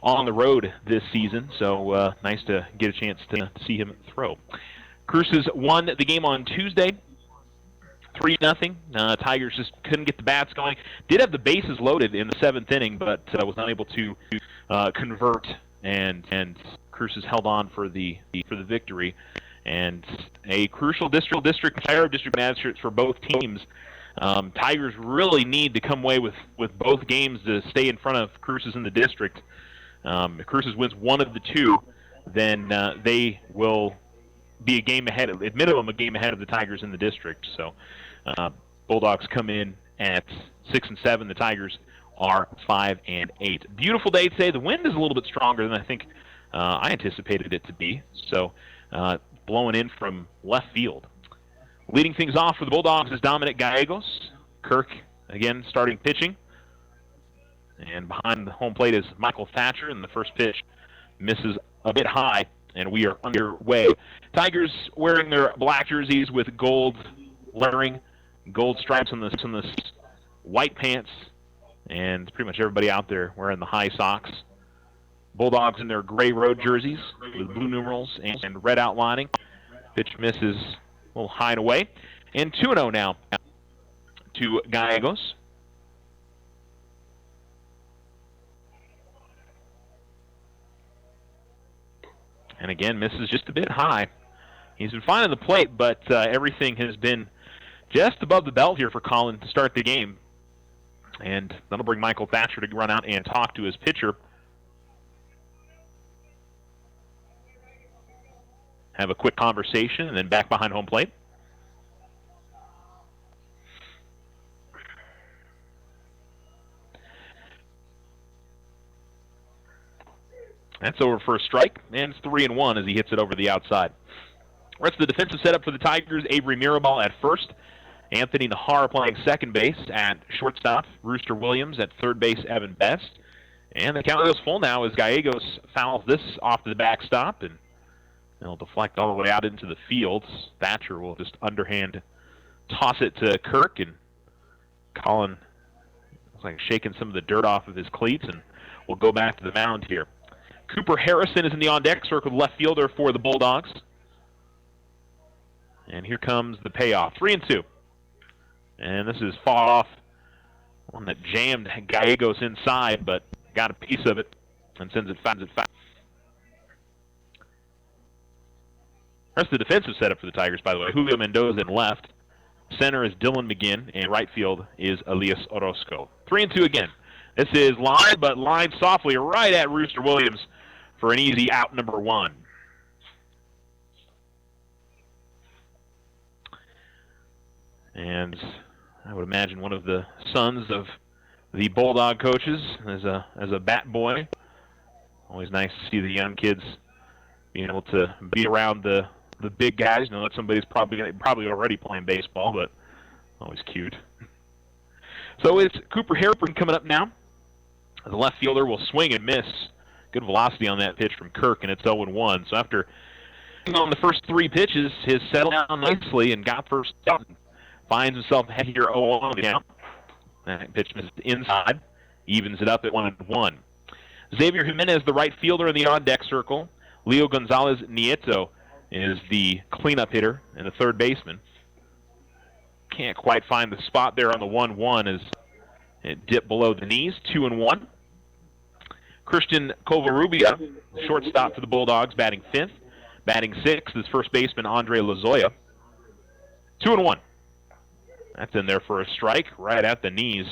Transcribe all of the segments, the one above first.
on the road this season, so nice to get a chance to see him throw. Cruces won the game on Tuesday, 3-0. Tigers just couldn't get the bats going. Did have the bases loaded in the seventh inning, but was not able to convert, and Cruces held on for the victory. And a crucial district magistrates for both teams. Tigers really need to come away with both games to stay in front of Cruces in the district. If Cruces wins one of the two, then they will be a game ahead, at minimum a game ahead of the Tigers in the district. So Bulldogs come in at 6-7. The Tigers are 5-8. Beautiful day today. The wind is a little bit stronger than I think I anticipated it to be. So blowing in from left field. Leading things off for the Bulldogs is Dominic Gallegos. Kirk, again, starting pitching. And behind the home plate is Michael Thatcher, and the first pitch misses a bit high, and we are underway. Tigers wearing their black jerseys with gold lettering, gold stripes on the white pants, and pretty much everybody out there wearing the high socks. Bulldogs in their gray road jerseys with blue numerals and red outlining. Pitch misses a little high and away. And 2-0 now to Gallegos. And again, misses just a bit high. He's been fine on the plate, but everything has been just above the belt here for Colin to start the game. And that'll bring Michael Thatcher to run out and talk to his pitcher. Have a quick conversation, and then back behind home plate. That's over for a strike, and it's 3-1 as he hits it over the outside. Rest of the defensive setup for the Tigers: Avery Mirabal at first, Anthony Nahar playing second base, at shortstop Rooster Williams, at third base Evan Best. And the count goes full now as Gallegos fouls this off to the backstop, and it'll deflect all the way out into the field. Thatcher will just underhand toss it to Kirk, and Colin looks like shaking some of the dirt off of his cleats, and we'll go back to the mound here. Cooper Harrison is in the on-deck circle, left fielder for the Bulldogs. And here comes the payoff, 3-2. And this is fought off, one that jammed Gallegos inside, but got a piece of it and sends it fast. Rest of the defensive setup for the Tigers, by the way: Julio Mendoza in left, center is Dylan McGinn, and right field is Elias Orozco. 3-2 again. This is lined, but lined softly right at Rooster Williams for an easy out, number one. And I would imagine one of the sons of the Bulldog coaches as a bat boy. Always nice to see the young kids being able to be around the big guys. You know that somebody's probably already playing baseball, but always cute. So it's Cooper Harrison coming up now. The left fielder will swing and miss. Good velocity on that pitch from Kirk, and it's 0-1. So after on the first three pitches, he's settled down nicely and got first out. Finds himself ahead here 0-1 again. That pitch misses inside. Evens it up at 1-1. Xavier Jimenez, the right fielder in the on-deck circle. Leo Gonzalez Nieto is the cleanup hitter and the third baseman. Can't quite find the spot there on the 1-1 as it dipped below the knees. 2-1. Christian Covarrubia, shortstop for the Bulldogs, batting fifth. Batting sixth is first baseman Andre Lozoya. 2-1. That's in there for a strike right at the knees,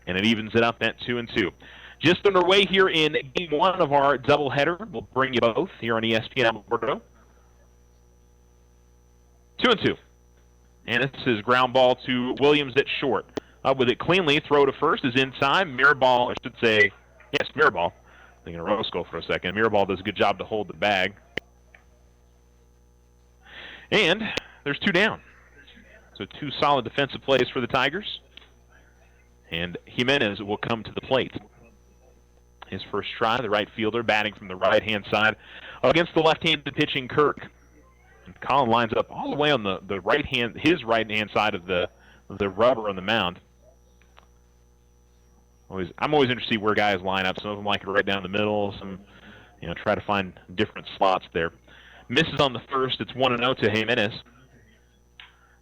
and it evens it up at 2-2. Just underway here in game one of our doubleheader. We'll bring you both here on ESPN Alamogordo. 2-2. And this is ground ball to Williams at short. Up with it cleanly. Throw to first is in time. Mirabal, I should say, yes, Mirabal. Thinking of Roscoe for a second. Mirabal does a good job to hold the bag. And there's two down. So two solid defensive plays for the Tigers. And Jimenez will come to the plate. His first try, the right fielder, batting from the right-hand side against the left-handed pitching Kirk. And Colin lines up all the way on the right-hand, his right-hand side of the rubber on the mound. I'm always interested to see where guys line up. Some of them like it right down the middle. Some, try to find different slots there. Misses on the first. It's 1-0 to Jimenez.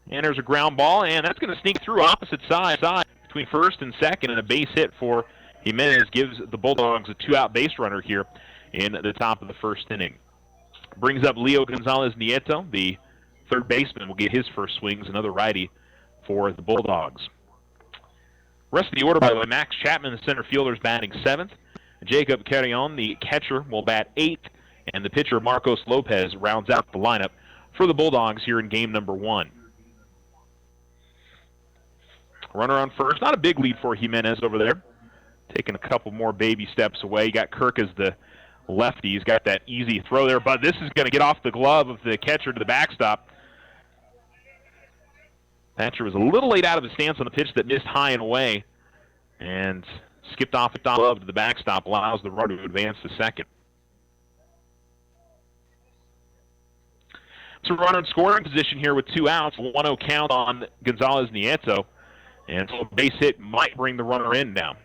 And there's a ground ball, and that's going to sneak through opposite side between first and second, and a base hit for Jimenez gives the Bulldogs a 2-out base runner here in the top of the first inning. Brings up Leo Gonzalez Nieto, the third baseman, will get his first swings, another righty for the Bulldogs. Rest of the order, by the way, Max Chapman, the center fielder, is batting 7th. Jacob Carrion, the catcher, will bat 8th. And the pitcher, Marcos Lopez, rounds out the lineup for the Bulldogs here in game number 1. Runner on first. Not a big lead for Jimenez over there. Taking a couple more baby steps away. You got Kirk as the lefty. He's got that easy throw there, but this is going to get off the glove of the catcher to the backstop. Thatcher was a little late out of the stance on the pitch that missed high and away and skipped off the glove to the backstop, allows the runner to advance to second. So runner in scoring position here with 2 outs, 1-0 count on Gonzalez Nieto, and so a base hit might bring the runner in now.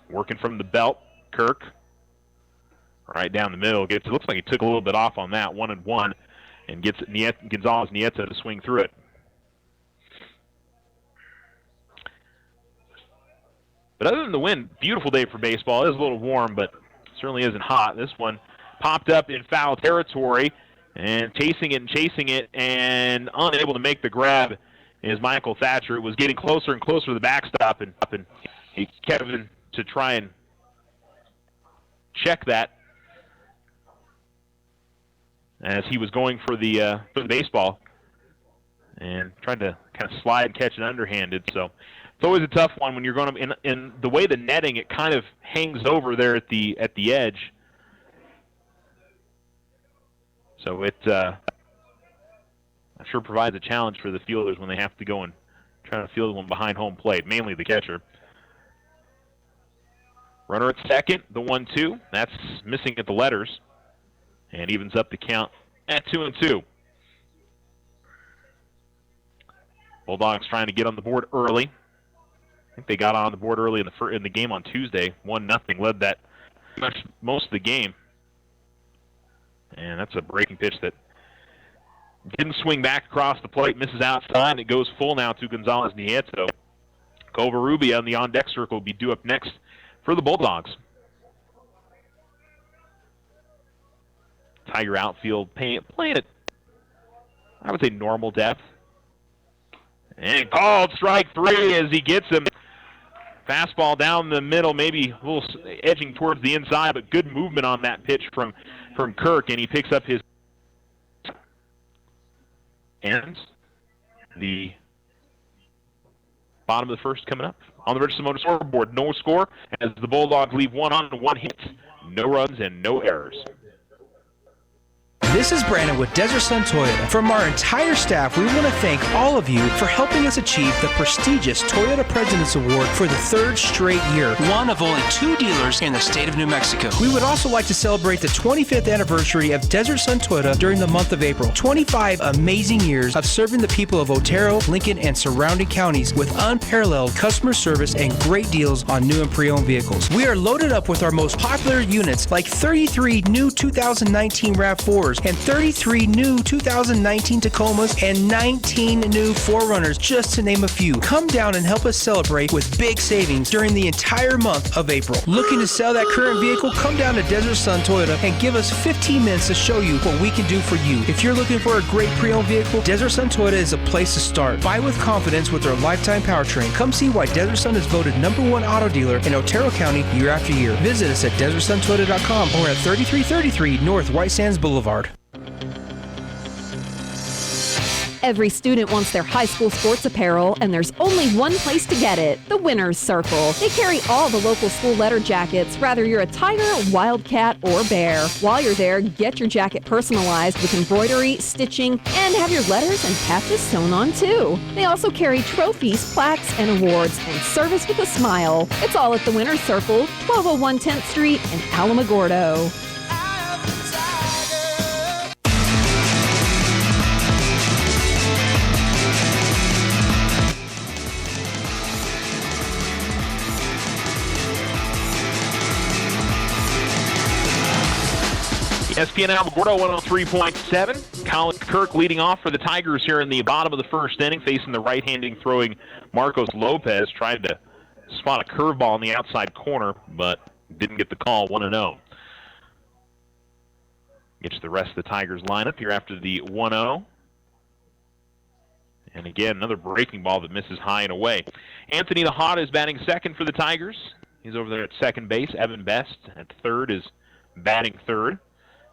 Working from the belt, Kirk. Right down the middle. It looks like he took a little bit off on that, 1-1, and gets Gonzalez Nieto to swing through it. But other than the wind, beautiful day for baseball. It is a little warm, but certainly isn't hot. This one popped up in foul territory, and chasing it, and unable to make the grab is Michael Thatcher. It was getting closer and closer to the backstop, and Kevin to try and check that as he was going for the baseball and tried to kind of slide and catch it underhanded. So it's always a tough one when you're going to, in the way the netting, it kind of hangs over there at the edge. So it I'm sure provides a challenge for the fielders when they have to go and try to field one behind home plate, mainly the catcher. Runner at second, the 1-2. That's missing at the letters. And evens up the count at 2-2. Bulldogs trying to get on the board early. I think they got on the board early in the game on Tuesday. 1-0, led that most of the game. And that's a breaking pitch that didn't swing back across the plate, misses outside, and it goes full now to Gonzalez Nieto. Covarrubias on the on-deck circle will be due up next for the Bulldogs. Tiger outfield playing it, I would say, normal depth. And called strike 3 as he gets him. Fastball down the middle, maybe a little edging towards the inside, but good movement on that pitch from Kirk, and he picks up his. And the bottom of the first coming up on the Richardson Motor scoreboard. No score as the Bulldogs leave 1 on, 1 hit, no runs and no errors. This is Brandon with Desert Sun Toyota. From our entire staff, we want to thank all of you for helping us achieve the prestigious Toyota President's Award for the 3rd straight year, one of only 2 dealers in the state of New Mexico. We would also like to celebrate the 25th anniversary of Desert Sun Toyota during the month of April. 25 amazing years of serving the people of Otero, Lincoln, and surrounding counties with unparalleled customer service and great deals on new and pre-owned vehicles. We are loaded up with our most popular units like 33 new 2019 RAV4s and 33 new 2019 Tacomas and 19 new 4Runners, just to name a few. Come down and help us celebrate with big savings during the entire month of April. Looking to sell that current vehicle? Come down to Desert Sun Toyota and give us 15 minutes to show you what we can do for you. If you're looking for a great pre-owned vehicle, Desert Sun Toyota is a place to start. Buy with confidence with their lifetime powertrain. Come see why Desert Sun is voted #1 auto dealer in Otero County year after year. Visit us at DesertSunToyota.com or at 3333 North White Sands Boulevard. Every student wants their high school sports apparel, and there's only one place to get it, the Winners Circle. They carry all the local school letter jackets, whether you're a Tiger, Wildcat, or Bear. While you're there, get your jacket personalized with embroidery, stitching, and have your letters and patches sewn on too. They also carry trophies, plaques, and awards, and service with a smile. It's all at the Winners Circle, 1201 10th Street in Alamogordo. ESPN Alamogordo 103.7. Colin Kirk leading off for the Tigers here in the bottom of the first inning, facing the right-handing throwing Marcos Lopez. Tried to spot a curveball in the outside corner, but didn't get the call. 1-0. Gets the rest of the Tigers lineup here after the 1-0. And again, another breaking ball that misses high and away. Anthony Tejada is batting second for the Tigers. He's over there at second base. Evan Best at third is batting third.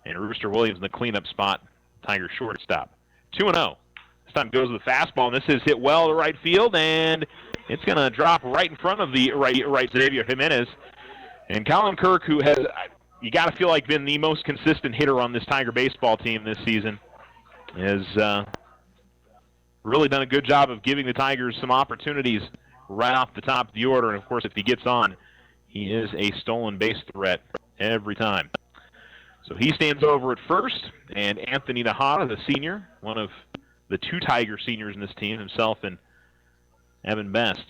And Rooster Williams in the cleanup spot, Tigers shortstop. 2-0. This time goes with the fastball, and this is hit well to right field, and it's going to drop right in front of the right Xavier Jimenez. And Colin Kirk, who has, you got to feel like, been the most consistent hitter on this Tiger baseball team this season, has really done a good job of giving the Tigers some opportunities right off the top of the order. And, of course, if he gets on, he is a stolen base threat every time. So he stands over at first, and Anthony Tejada, the senior, one of the two Tiger seniors in this team, himself and Evan Best.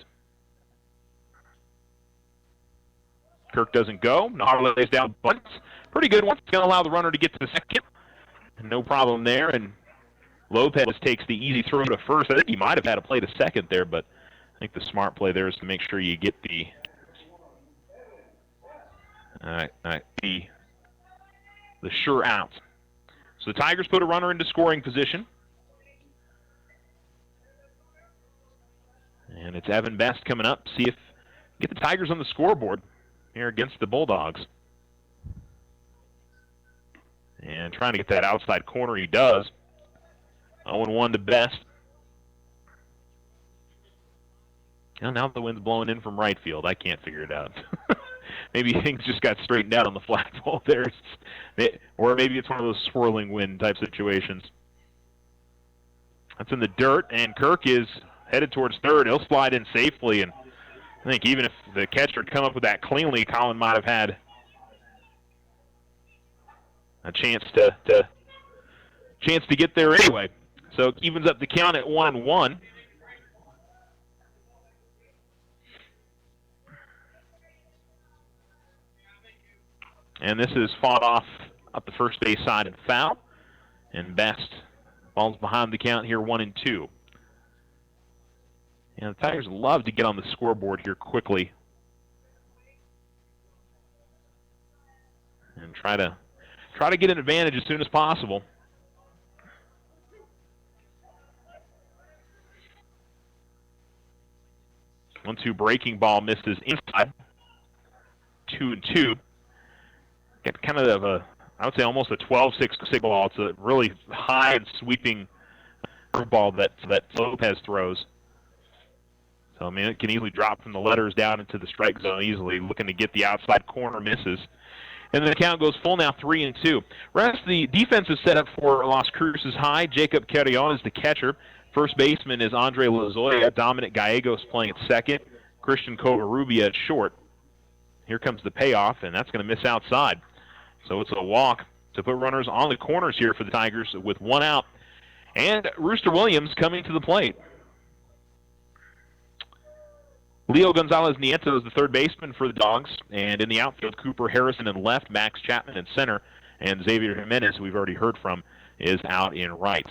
Kirk doesn't go. Tejada lays down bunts. Pretty good one. It's going to allow the runner to get to the second. No problem there, and Lopez takes the easy throw to first. I think he might have had a play to second there, but I think the smart play there is to make sure you get the sure out. So the Tigers put a runner into scoring position. And it's Evan Best coming up. See if get the Tigers on the scoreboard here against the Bulldogs. And trying to get that outside corner, he does. 0-1 to Best. And now the wind's blowing in from right field. I can't figure it out. Maybe things just got straightened out on the flagpole there. Or maybe it's one of those swirling wind type situations. That's in the dirt, and Kirk is headed towards third. He'll slide in safely, and I think even if the catcher had come up with that cleanly, Colin might have had a chance to get there anyway. So it evens up the count at 1-1. And this is fought off up the first base side and foul. And Best falls behind the count here, 1-2. And the Tigers love to get on the scoreboard here quickly and try to get an advantage as soon as possible. 1-2 breaking ball misses inside. 2-2. Got kind of I would say almost a 12-6 ball. It's a really high and sweeping curveball that Lopez throws. So, I mean, it can easily drop from the letters down into the strike zone easily, looking to get the outside corner, misses. And then the count goes full now, 3-2. Rest the defensive setup for Las Cruces High. Jacob Carrion is the catcher. First baseman is Andre Lozoya. Dominic Gallegos playing at second. Christian Covarrubia at short. Here comes the payoff, and that's going to miss outside. So it's a walk to put runners on the corners here for the Tigers with one out. And Rooster Williams coming to the plate. Leo Gonzalez Nieto is the third baseman for the Dogs. And in the outfield, Cooper Harrison in left, Max Chapman in center, and Xavier Jimenez, who we've already heard from, is out in right.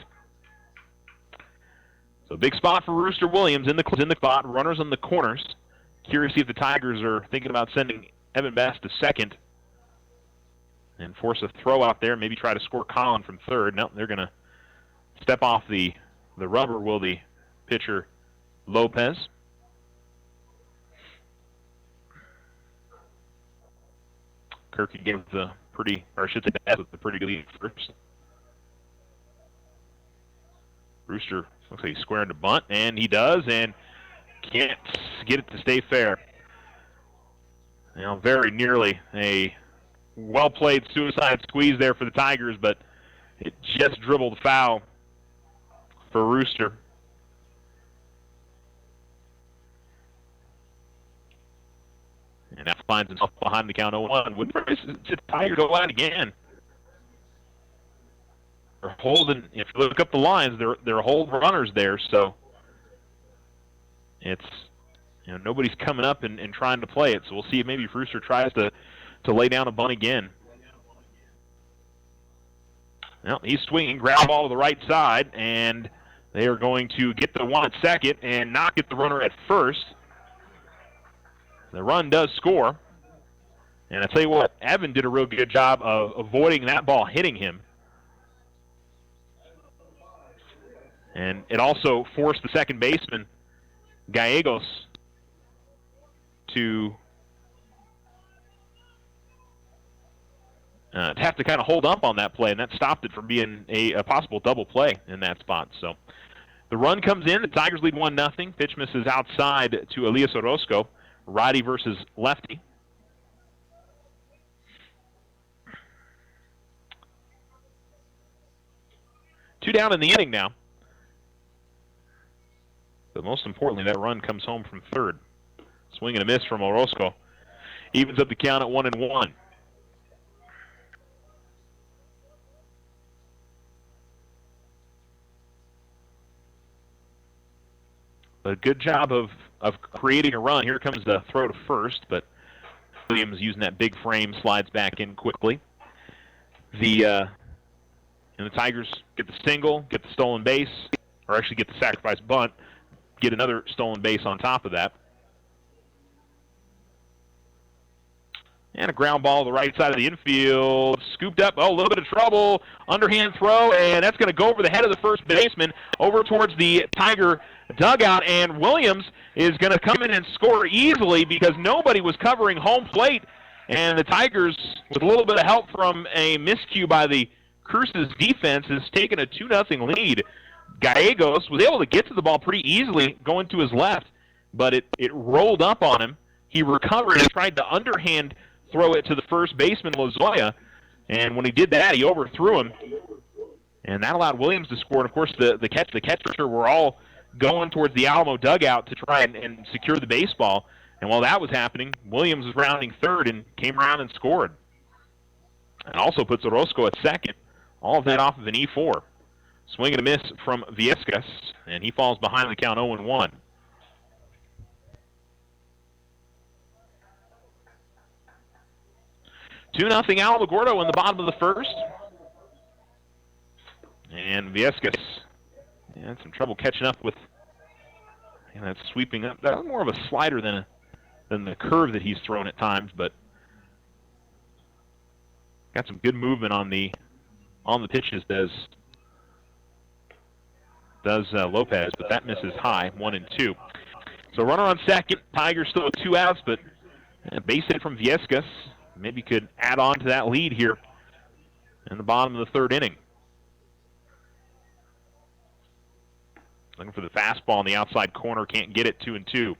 So big spot for Rooster Williams in the spot, runners on the corners. Curious to see if the Tigers are thinking about sending Evan Best to second and force a throw out there, maybe try to score Colin from third. No, they're going to step off the rubber, will the pitcher Lopez. Kirk gave the pretty, or I should say Best with the pretty good lead first. Rooster looks like he's squaring to bunt, and he does, and can't get it to stay fair. You know, very nearly a well-played suicide squeeze there for the Tigers, but it just dribbled foul for Rooster. And now finds himself behind the count 0-1. Wouldn't the Tigers go out again? They're holding, if you look up the lines, they're holding runners there, so it's, you know, nobody's coming up and trying to play it. So we'll see if maybe Rooster tries to lay down a bunt again. Well, he's swinging, ground ball to the right side, and they are going to get the one at second and not get the runner at first. The run does score. And I tell you what, Evan did a real good job of avoiding that ball hitting him. And it also forced the second baseman, Gallegos, to have to kind of hold up on that play, and that stopped it from being a possible double play in that spot. So the run comes in. The Tigers lead 1-0. Pitch misses outside to Elias Orozco. Righty versus lefty. Two down in the inning now. But most importantly, that run comes home from third. Swing and a miss from Orozco. Evens up the count at 1-1. A good job of creating a run. Here comes the throw to first, but Williams, using that big frame, slides back in quickly. The Tigers get the single, get the stolen base, or actually get the sacrifice bunt, get another stolen base on top of that. And a ground ball to the right side of the infield. Scooped up. Oh, a little bit of trouble. Underhand throw, and that's going to go over the head of the first baseman over towards the Tiger dugout. And Williams is going to come in and score easily because nobody was covering home plate. And the Tigers, with a little bit of help from a miscue by the Cruces defense, has taken a 2-0 lead. Gallegos was able to get to the ball pretty easily going to his left, but it rolled up on him. He recovered and tried to underhand throw it to the first baseman, Lozoya, and when he did that, he overthrew him, and that allowed Williams to score. And of course, the catcher were all going towards the Alamo dugout to try and secure the baseball. And while that was happening, Williams was rounding third and came around and scored. And also puts Orozco at second. All of that off of an E4. Swing and a miss from Viescas, and he falls behind the count 0-1. Two 0 Alamogordo in the bottom of the first. And Viescas had some trouble catching up with that sweeping up. That was more of a slider than the curve that he's thrown at times, but got some good movement on the pitches does Lopez, but that misses high, 1-2. So runner on second. Tigers still with 2 outs, but a base hit from Viescas maybe could add on to that lead here in the bottom of the third inning. Looking for the fastball in the outside corner, can't get it, 2-2.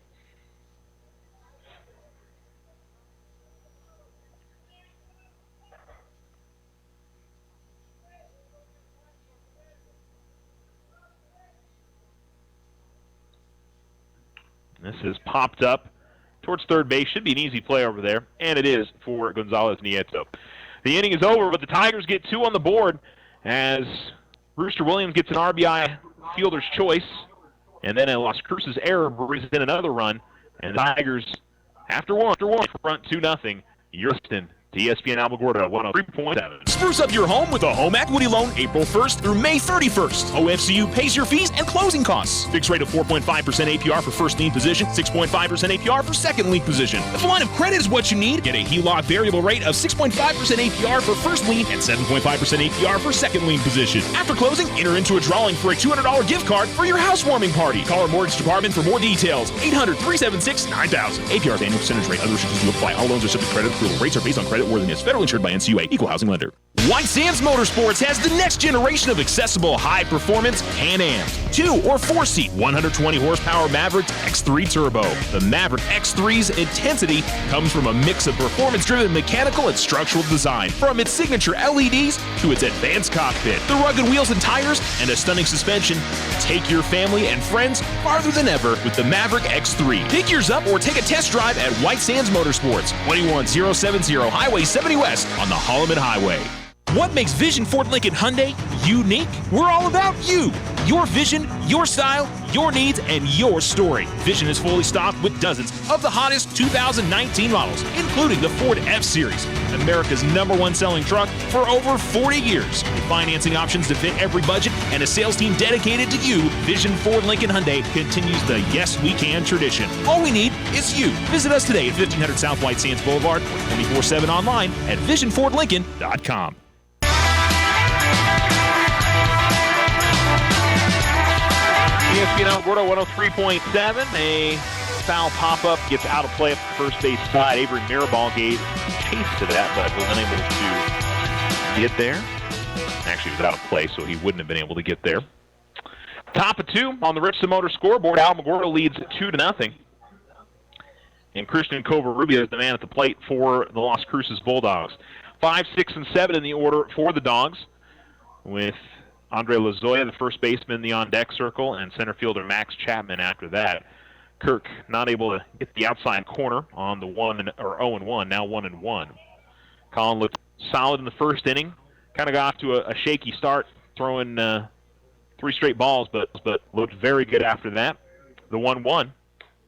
This has popped up towards third base. Should be an easy play over there, and it is for Gonzalez Nieto. The inning is over, but the Tigers get 2 on the board as Rooster Williams gets an RBI fielder's choice, and then a Las Cruces error brings in another run, and the Tigers, after one, front 2-0. You're listening to ESPN Alamogordo 103.7. Spruce up your home with a home equity loan April 1st through May 31st. OFCU pays your fees and closing costs. Fixed rate of 4.5% APR for first lien position, 6.5% APR for second lien position. If a line of credit is what you need, get a HELOC variable rate of 6.5% APR for first lien and 7.5% APR for second lien position. After closing, enter into a drawing for a $200 gift card for your housewarming party. Call our mortgage department for more details. 800-376-9000. APR's annual percentage rate. Other restrictions do apply. All loans are subject to credit approval. Rates are based on credit worthiness. Federally insured by NCUA. Equal housing lender. White Sands Motorsports has the next generation of accessible high-performance Can-Ams. 2 or 4-seat, 120-horsepower Maverick X3 Turbo. The Maverick X3's intensity comes from a mix of performance-driven mechanical and structural design. From its signature LEDs to its advanced cockpit, the rugged wheels and tires, and a stunning suspension, take your family and friends farther than ever with the Maverick X3. Pick yours up or take a test drive at White Sands Motorsports, 21070 Highway 70 West on the Holloman Highway. What makes Vision Ford Lincoln Hyundai unique? We're all about you. Your vision, your style, your needs, and your story. Vision is fully stocked with dozens of the hottest 2019 models, including the Ford F-Series, America's #1 selling truck for over 40 years. With financing options to fit every budget and a sales team dedicated to you, Vision Ford Lincoln Hyundai continues the Yes We Can tradition. All we need is you. Visit us today at 1500 South White Sands Boulevard or 24/7 online at visionfordlincoln.com. ESPN Alamogordo 103.7. A foul pop-up gets out of play up the first base side. Avery Mirabal gave chase to that, but was unable to get there. Actually, it was out of play, so he wouldn't have been able to get there. Top of 2 on the Richardson Motor scoreboard. Alamogordo leads 2-0. And Christian Covarrubias is the man at the plate for the Las Cruces Bulldogs. 5, 6, and 7 in the order for the Dogs, with Andre Lozoya, the first baseman, in the on-deck circle, and center fielder Max Chapman after that. Kirk not able to get the outside corner on the 0-1, now 1-1. Colin looked solid in the first inning. Kind of got off to a shaky start, throwing 3 straight balls, but looked very good after that. The 1-1,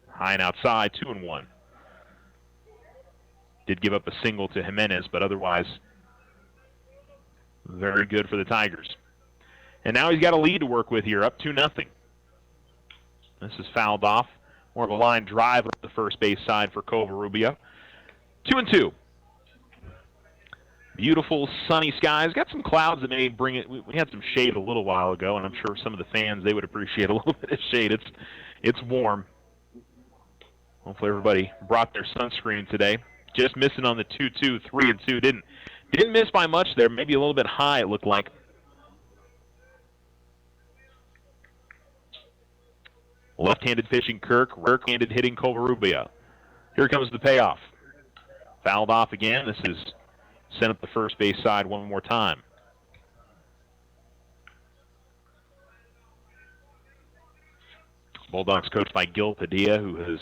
high and outside, 2-1. Did give up a single to Jimenez, but otherwise very good for the Tigers. And now he's got a lead to work with here, up 2-0. This is fouled off. More of a line drive up the first base side for Covarrubias. 2-2. Beautiful sunny skies. Got some clouds that may bring it. We had some shade a little while ago, and I'm sure some of the fans, they would appreciate a little bit of shade. It's warm. Hopefully everybody brought their sunscreen today. Just missing on the 2-2, 3-2. Didn't miss by much there. Maybe a little bit high, it looked like. Left-handed pitching Kirk, right-handed hitting Covarrubias. Here comes the payoff. Fouled off again. This is sent up the first base side one more time. Bulldogs coached by Gil Padilla, who has,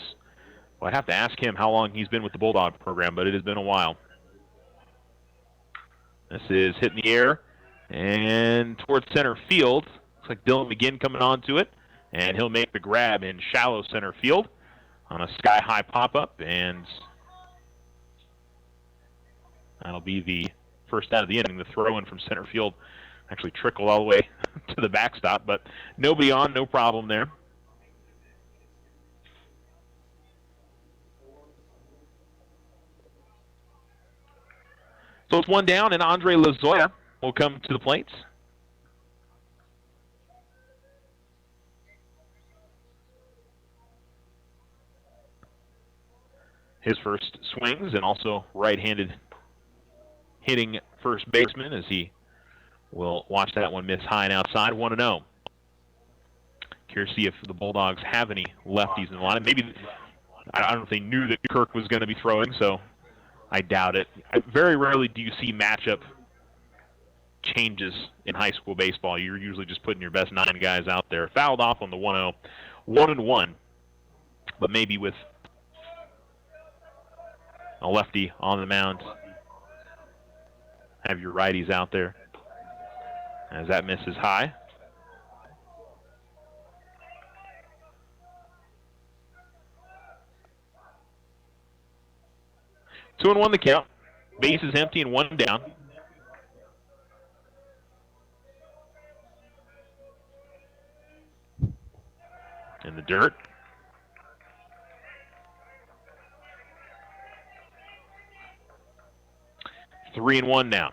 well, I have to ask him how long he's been with the Bulldog program, but it has been a while. This is hit in the air and towards center field. Looks like Dylan McGinn coming onto it. And he'll make the grab in shallow center field on a sky-high pop-up, and that'll be the first out of the inning. The throw-in from center field actually trickled all the way to the backstop, but nobody on, no problem there. So it's one down, and Andre Lozoya will come to the plate. His first swings, and also right-handed hitting first baseman, as he will watch that one miss high and outside, 1-0. Curious to see if the Bulldogs have any lefties in the lineup. Maybe, I don't know if they knew that Kirk was going to be throwing, so I doubt it. Very rarely do you see matchup changes in high school baseball. You're usually just putting your best 9 guys out there. Fouled off on the 1-0, 1-1, but maybe with a lefty on the mound, have your righties out there as that misses high. Two and one the count. Base is empty and one down. In the dirt. Three and one now.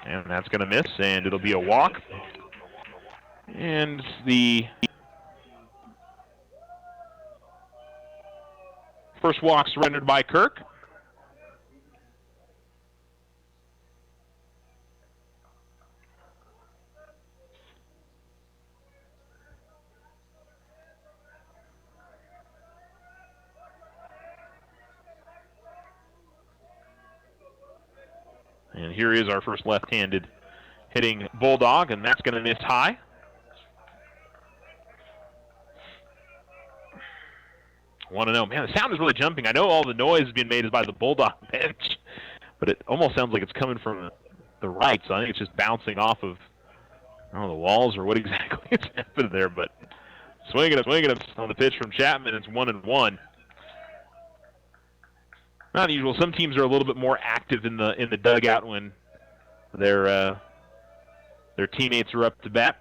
And that's going to miss, and it'll be a walk. And the first walk surrendered by Kirk. And here is our first left-handed hitting Bulldog, and that's going to miss high. 1-0. Man, the sound is really jumping. I know all the noise being made is by the Bulldog bench, but it almost sounds like it's coming from the right, so I think it's just bouncing off of, I don't know, the walls or what exactly is happening there, but swinging it on the pitch from Chapman. It's 1-1. Not unusual. Some teams are a little bit more active in the dugout when their teammates are up to bat.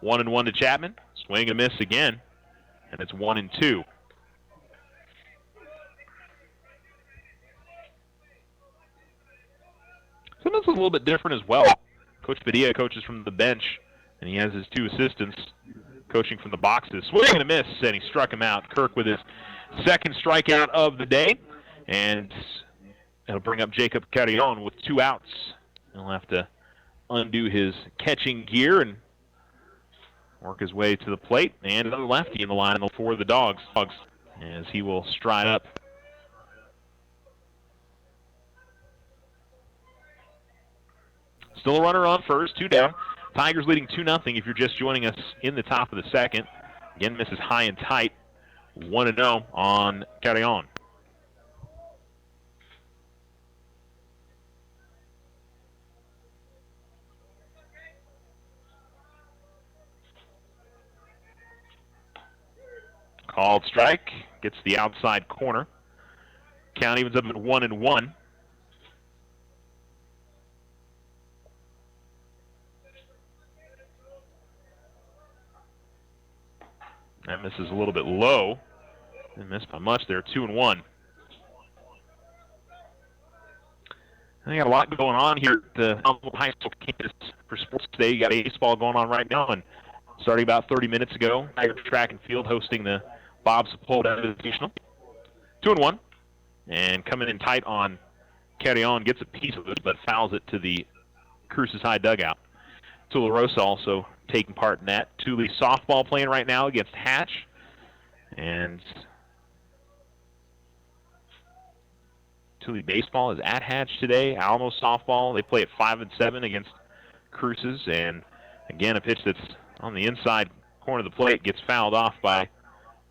1-1 to Chapman. Swing and miss again, and it's 1-2. Sometimes it's a little bit different as well. Coach Padilla coaches from the bench, and he has his two assistants coaching from the boxes. Swing and a miss, and he struck him out. Kirk with his second strikeout of the day, and that'll bring up Jacob Carrion with 2 outs. He'll have to undo his catching gear and work his way to the plate, and another lefty in the line for the Dogs as he will stride up. Still a runner on first, 2 down. Tigers leading 2-0 if you're just joining us in the top of the second. Again, misses high and tight. 1-0 on Carrion. Called strike, gets the outside corner. Count evens up at 1-1. That misses a little bit low. They missed by much there, 2-1. I got a lot going on here at the Alamogordo High School campus for sports today. You got baseball going on right now, and starting about 30 minutes ago, Tiger Track and Field hosting the Bob Sepulveda Invitational. 2-1, and coming in tight on Carrion, gets a piece of it, but fouls it to the Cruces High dugout. Tularosa also taking part in that. Thule softball playing right now against Hatch. And Thule baseball is at Hatch today. Alamo softball, they play at 5 and 7 against Cruces. And again, a pitch that's on the inside corner of the plate gets fouled off by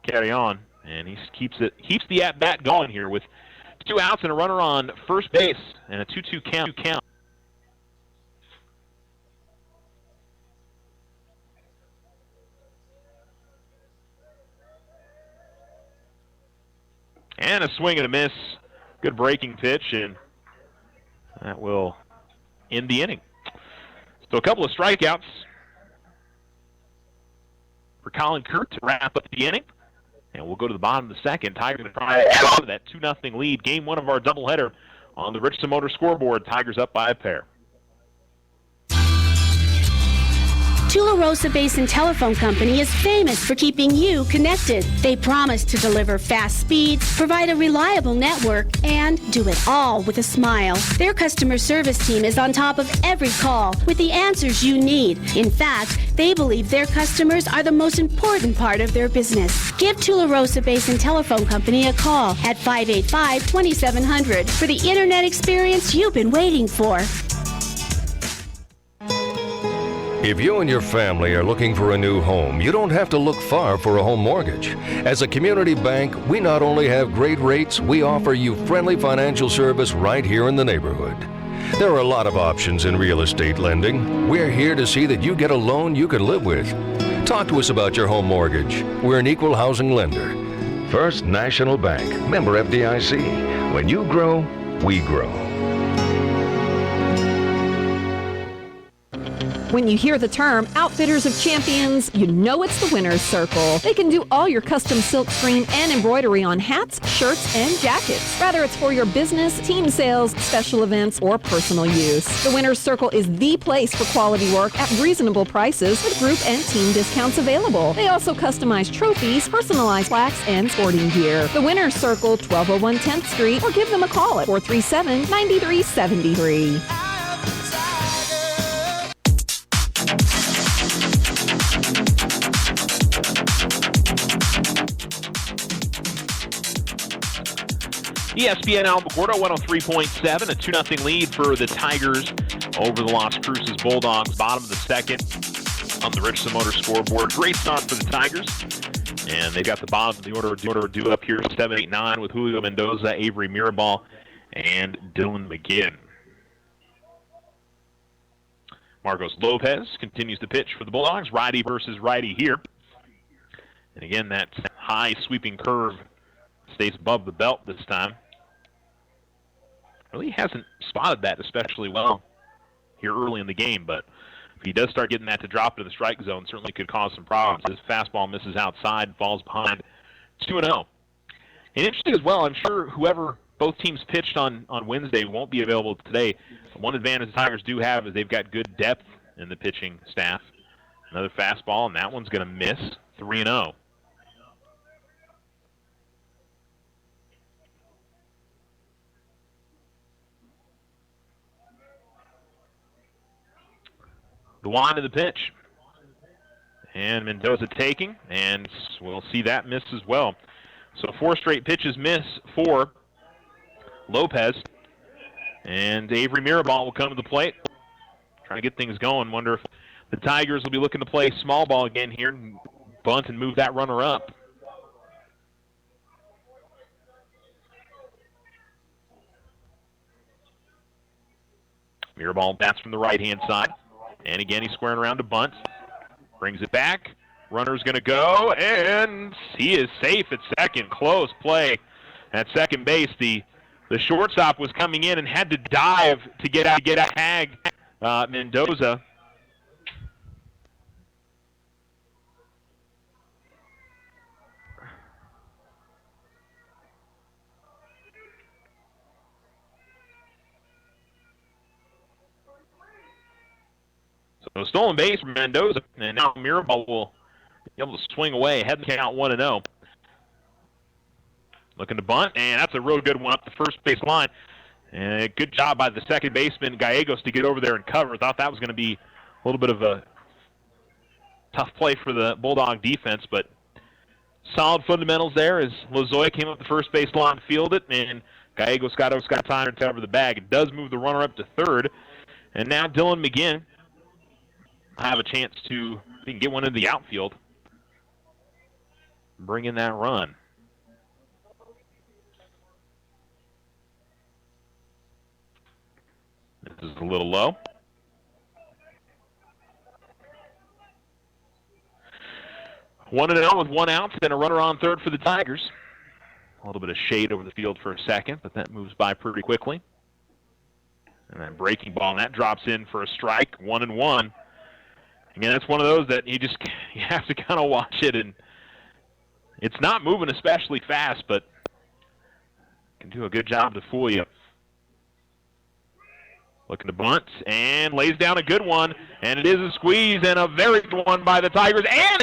Carrion. And he keeps the at-bat going here with 2 outs and a runner on first base and a 2-2 count. And a swing and a miss. Good breaking pitch, and that will end the inning. So a couple of strikeouts for Colin Kurt to wrap up the inning. And we'll go to the bottom of the second. Tigers going to try to add on to that 2-0 lead. Game 1 of our doubleheader on the Richardson Motor scoreboard. Tigers up by a pair. Tularosa Basin Telephone Company is famous for keeping you connected. They promise to deliver fast speeds, provide a reliable network, and do it all with a smile. Their customer service team is on top of every call with the answers you need. In fact, they believe their customers are the most important part of their business. Give Tularosa Basin Telephone Company a call at 585-2700 for the internet experience you've been waiting for. If you and your family are looking for a new home, you don't have to look far for a home mortgage. As a community bank, we not only have great rates, we offer you friendly financial service right here in the neighborhood. There are a lot of options in real estate lending. We're here to see that you get a loan you can live with. Talk to us about your home mortgage. We're an equal housing lender. First National Bank, member FDIC. When you grow, we grow. When you hear the term Outfitters of Champions, you know it's the Winner's Circle. They can do all your custom silk screen and embroidery on hats, shirts, and jackets. Whether it's for your business, team sales, special events, or personal use. The Winner's Circle is the place for quality work at reasonable prices with group and team discounts available. They also customize trophies, personalized plaques, and sporting gear. The Winner's Circle, 1201 10th Street, or give them a call at 437-9373. ESPN Alamogordo 103.7, a 2-0 lead for the Tigers over the Las Cruces Bulldogs. Bottom of the second on the Richardson Motor scoreboard. Great start for the Tigers. And they've got the bottom of the order due up here, 7, 8, 9 with Julio Mendoza, Avery Mirabal, and Dylan McGinn. Marcos Lopez continues to pitch for the Bulldogs. Righty versus righty here. And again, that high sweeping curve stays above the belt this time. Really hasn't spotted that especially well here early in the game, but if he does start getting that to drop into the strike zone, certainly could cause some problems. His fastball misses outside, falls behind. It's 2-0. And interesting as well, I'm sure whoever both teams pitched on Wednesday won't be available today. One advantage the Tigers do have is they've got good depth in the pitching staff. Another fastball, and that one's going to miss. 3-0. The wind of the pitch. And Mendoza taking, and we'll see that miss as well. So 4 straight pitches miss for Lopez. And Avery Mirabal will come to the plate. Trying to get things going. Wonder if the Tigers will be looking to play small ball again here and bunt and move that runner up. Mirabal bats from the right-hand side. And again, he's squaring around to bunt. Brings it back. Runner's going to go, and he is safe at second. Close play at second base. The shortstop was coming in and had to dive to get out tag Mendoza. So stolen base from Mendoza, and now Mirabal will be able to swing away, head the count 1-0. Looking to bunt, and that's a real good one up the first base line. And good job by the second baseman, Gallegos, to get over there and cover. Thought that was going to be a little bit of a tough play for the Bulldog defense, but solid fundamentals there as Lozoya came up the first base line to field it, and Gallegos got time to cover the bag. It does move the runner up to third, and now Dylan McGinn have a chance to get one into the outfield. Bring in that run. This is a little low. One and out with 1 out, and a runner on third for the Tigers. A little bit of shade over the field for a second, but that moves by pretty quickly. And that breaking ball, and that drops in for a strike, 1-1. Again, that's one of those that you have to kind of watch it, and it's not moving especially fast, but can do a good job to fool you. Looking to bunt, and lays down a good one, and it is a squeeze, and a very good one by the Tigers, and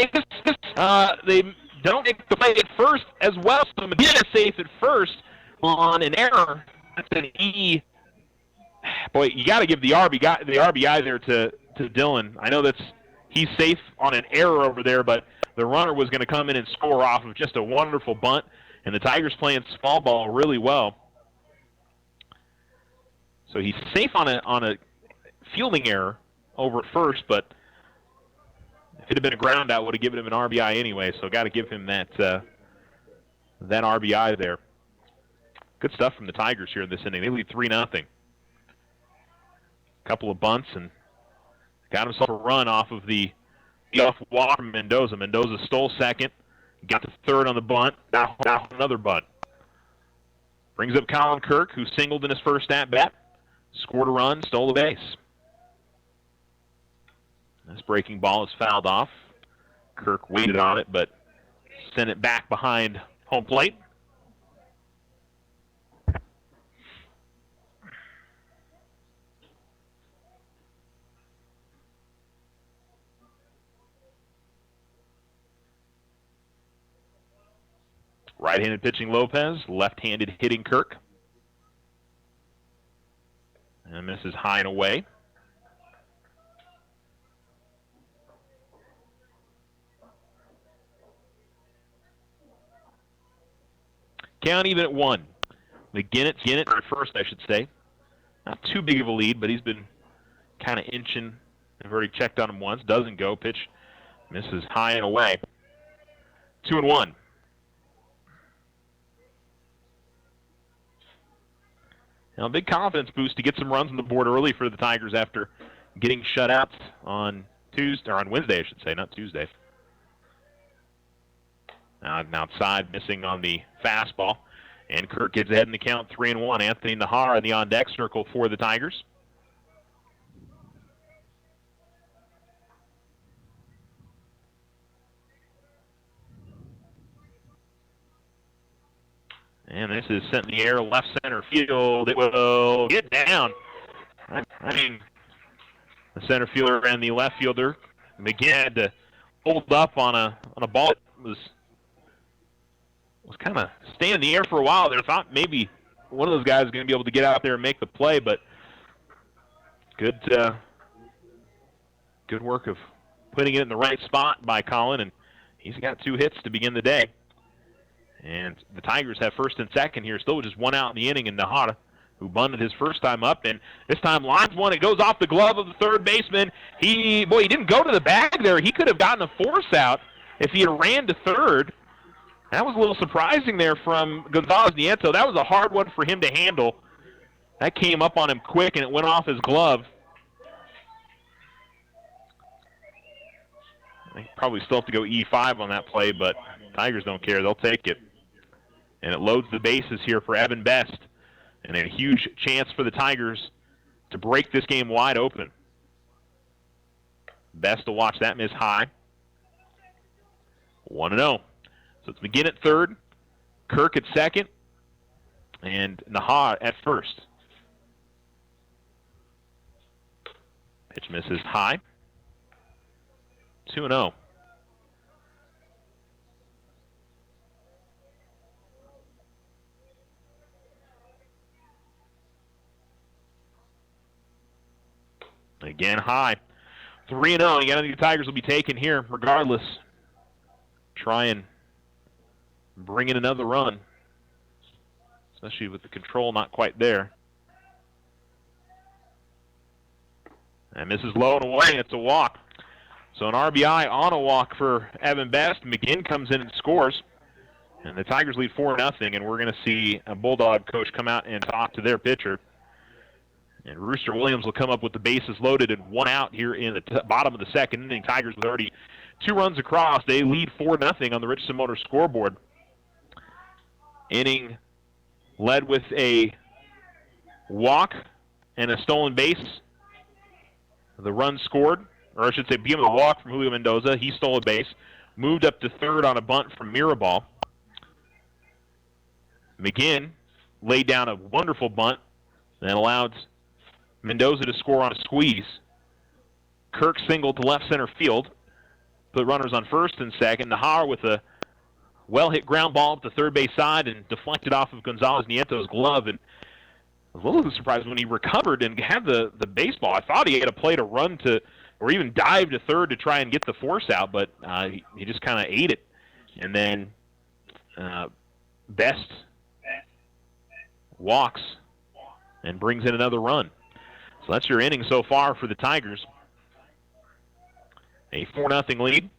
they don't make the play at first as well, so McGinn is safe at first on an error. That's an E. Boy, you got to give the RBI there to Dylan. I know he's safe on an error over there, but the runner was going to come in and score off of just a wonderful bunt, and the Tigers playing small ball really well. So he's safe on a fielding error over at first, but if it had been a ground out, would have given him an RBI anyway. So got to give him that RBI there. Good stuff from the Tigers here in this inning. They lead 3-0. Couple of bunts and got himself a run off of the off walk from Mendoza. Mendoza stole second, got to third on the bunt. Now another bunt. Brings up Colin Kirk, who singled in his first at bat. Scored a run, stole the base. This breaking ball is fouled off. Kirk waited on it, but sent it back behind home plate. Right-handed pitching Lopez, left-handed hitting Kirk. And misses high and away. Count even at 1. McGinn at first, I should say. Not too big of a lead, but he's been kind of inching. I've already checked on him once. Doesn't go. Pitch misses high and away. 2-1. Now, a big confidence boost to get some runs on the board early for the Tigers after getting shut out on Tuesday, or on Wednesday, I should say, not Tuesday. Now outside, missing on the fastball. And Kirk gets ahead in the count 3-1. Anthony Nahara in the on-deck circle for the Tigers. And this is sent in the air, left center field. It will get down. I mean, the center fielder and the left fielder, McGinn, had to hold up on a ball that was kind of staying in the air for a while there. Thought maybe one of those guys was going to be able to get out there and make the play, but good work of putting it in the right spot by Colin, and he's got 2 hits to begin the day. And the Tigers have first and second here, still just 1 out in the inning, and Nahara, who bunted his first time up, and this time lines one. It goes off the glove of the third baseman. He didn't go to the bag there. He could have gotten a force out if he had ran to third. That was a little surprising there from Gonzalez Nieto. That was a hard one for him to handle. That came up on him quick, and it went off his glove. They probably still have to go E5 on that play, but Tigers don't care. They'll take it. And it loads the bases here for Evan Best. And a huge chance for the Tigers to break this game wide open. Best to watch that miss high. 1-0. So it's McGinn at third, Kirk at second, and Nahara at first. Pitch misses high. 2-0. Again, high. 3-0. Again, I think the Tigers will be taken here regardless. Try and bring in another run, especially with the control not quite there. And misses low and away. It's a walk. So an RBI on a walk for Evan Best. McGinn comes in and scores. And the Tigers lead 4-0, and we're going to see a Bulldog coach come out and talk to their pitcher. And Rooster Williams will come up with the bases loaded and 1 out here in the bottom of the second inning. Tigers with already 2 runs across. They lead 4-0 on the Richardson Motors scoreboard. Inning led with a walk and a stolen base. The run scored, or I should say beginning with a walk from Julio Mendoza. He stole a base. Moved up to third on a bunt from Mirabal. McGinn laid down a wonderful bunt that allowed Mendoza to score on a squeeze. Kirk singled to left center field. Put runners on first and second. Nahara with a well-hit ground ball up the third base side and deflected off of Gonzalez Nieto's glove. And I was a little surprised when he recovered and had the baseball. I thought he had a play to run to, or even dive to third to try and get the force out, but he just kind of ate it. And then Best walks and brings in another run. So that's your inning so far for the Tigers. A 4-0 lead.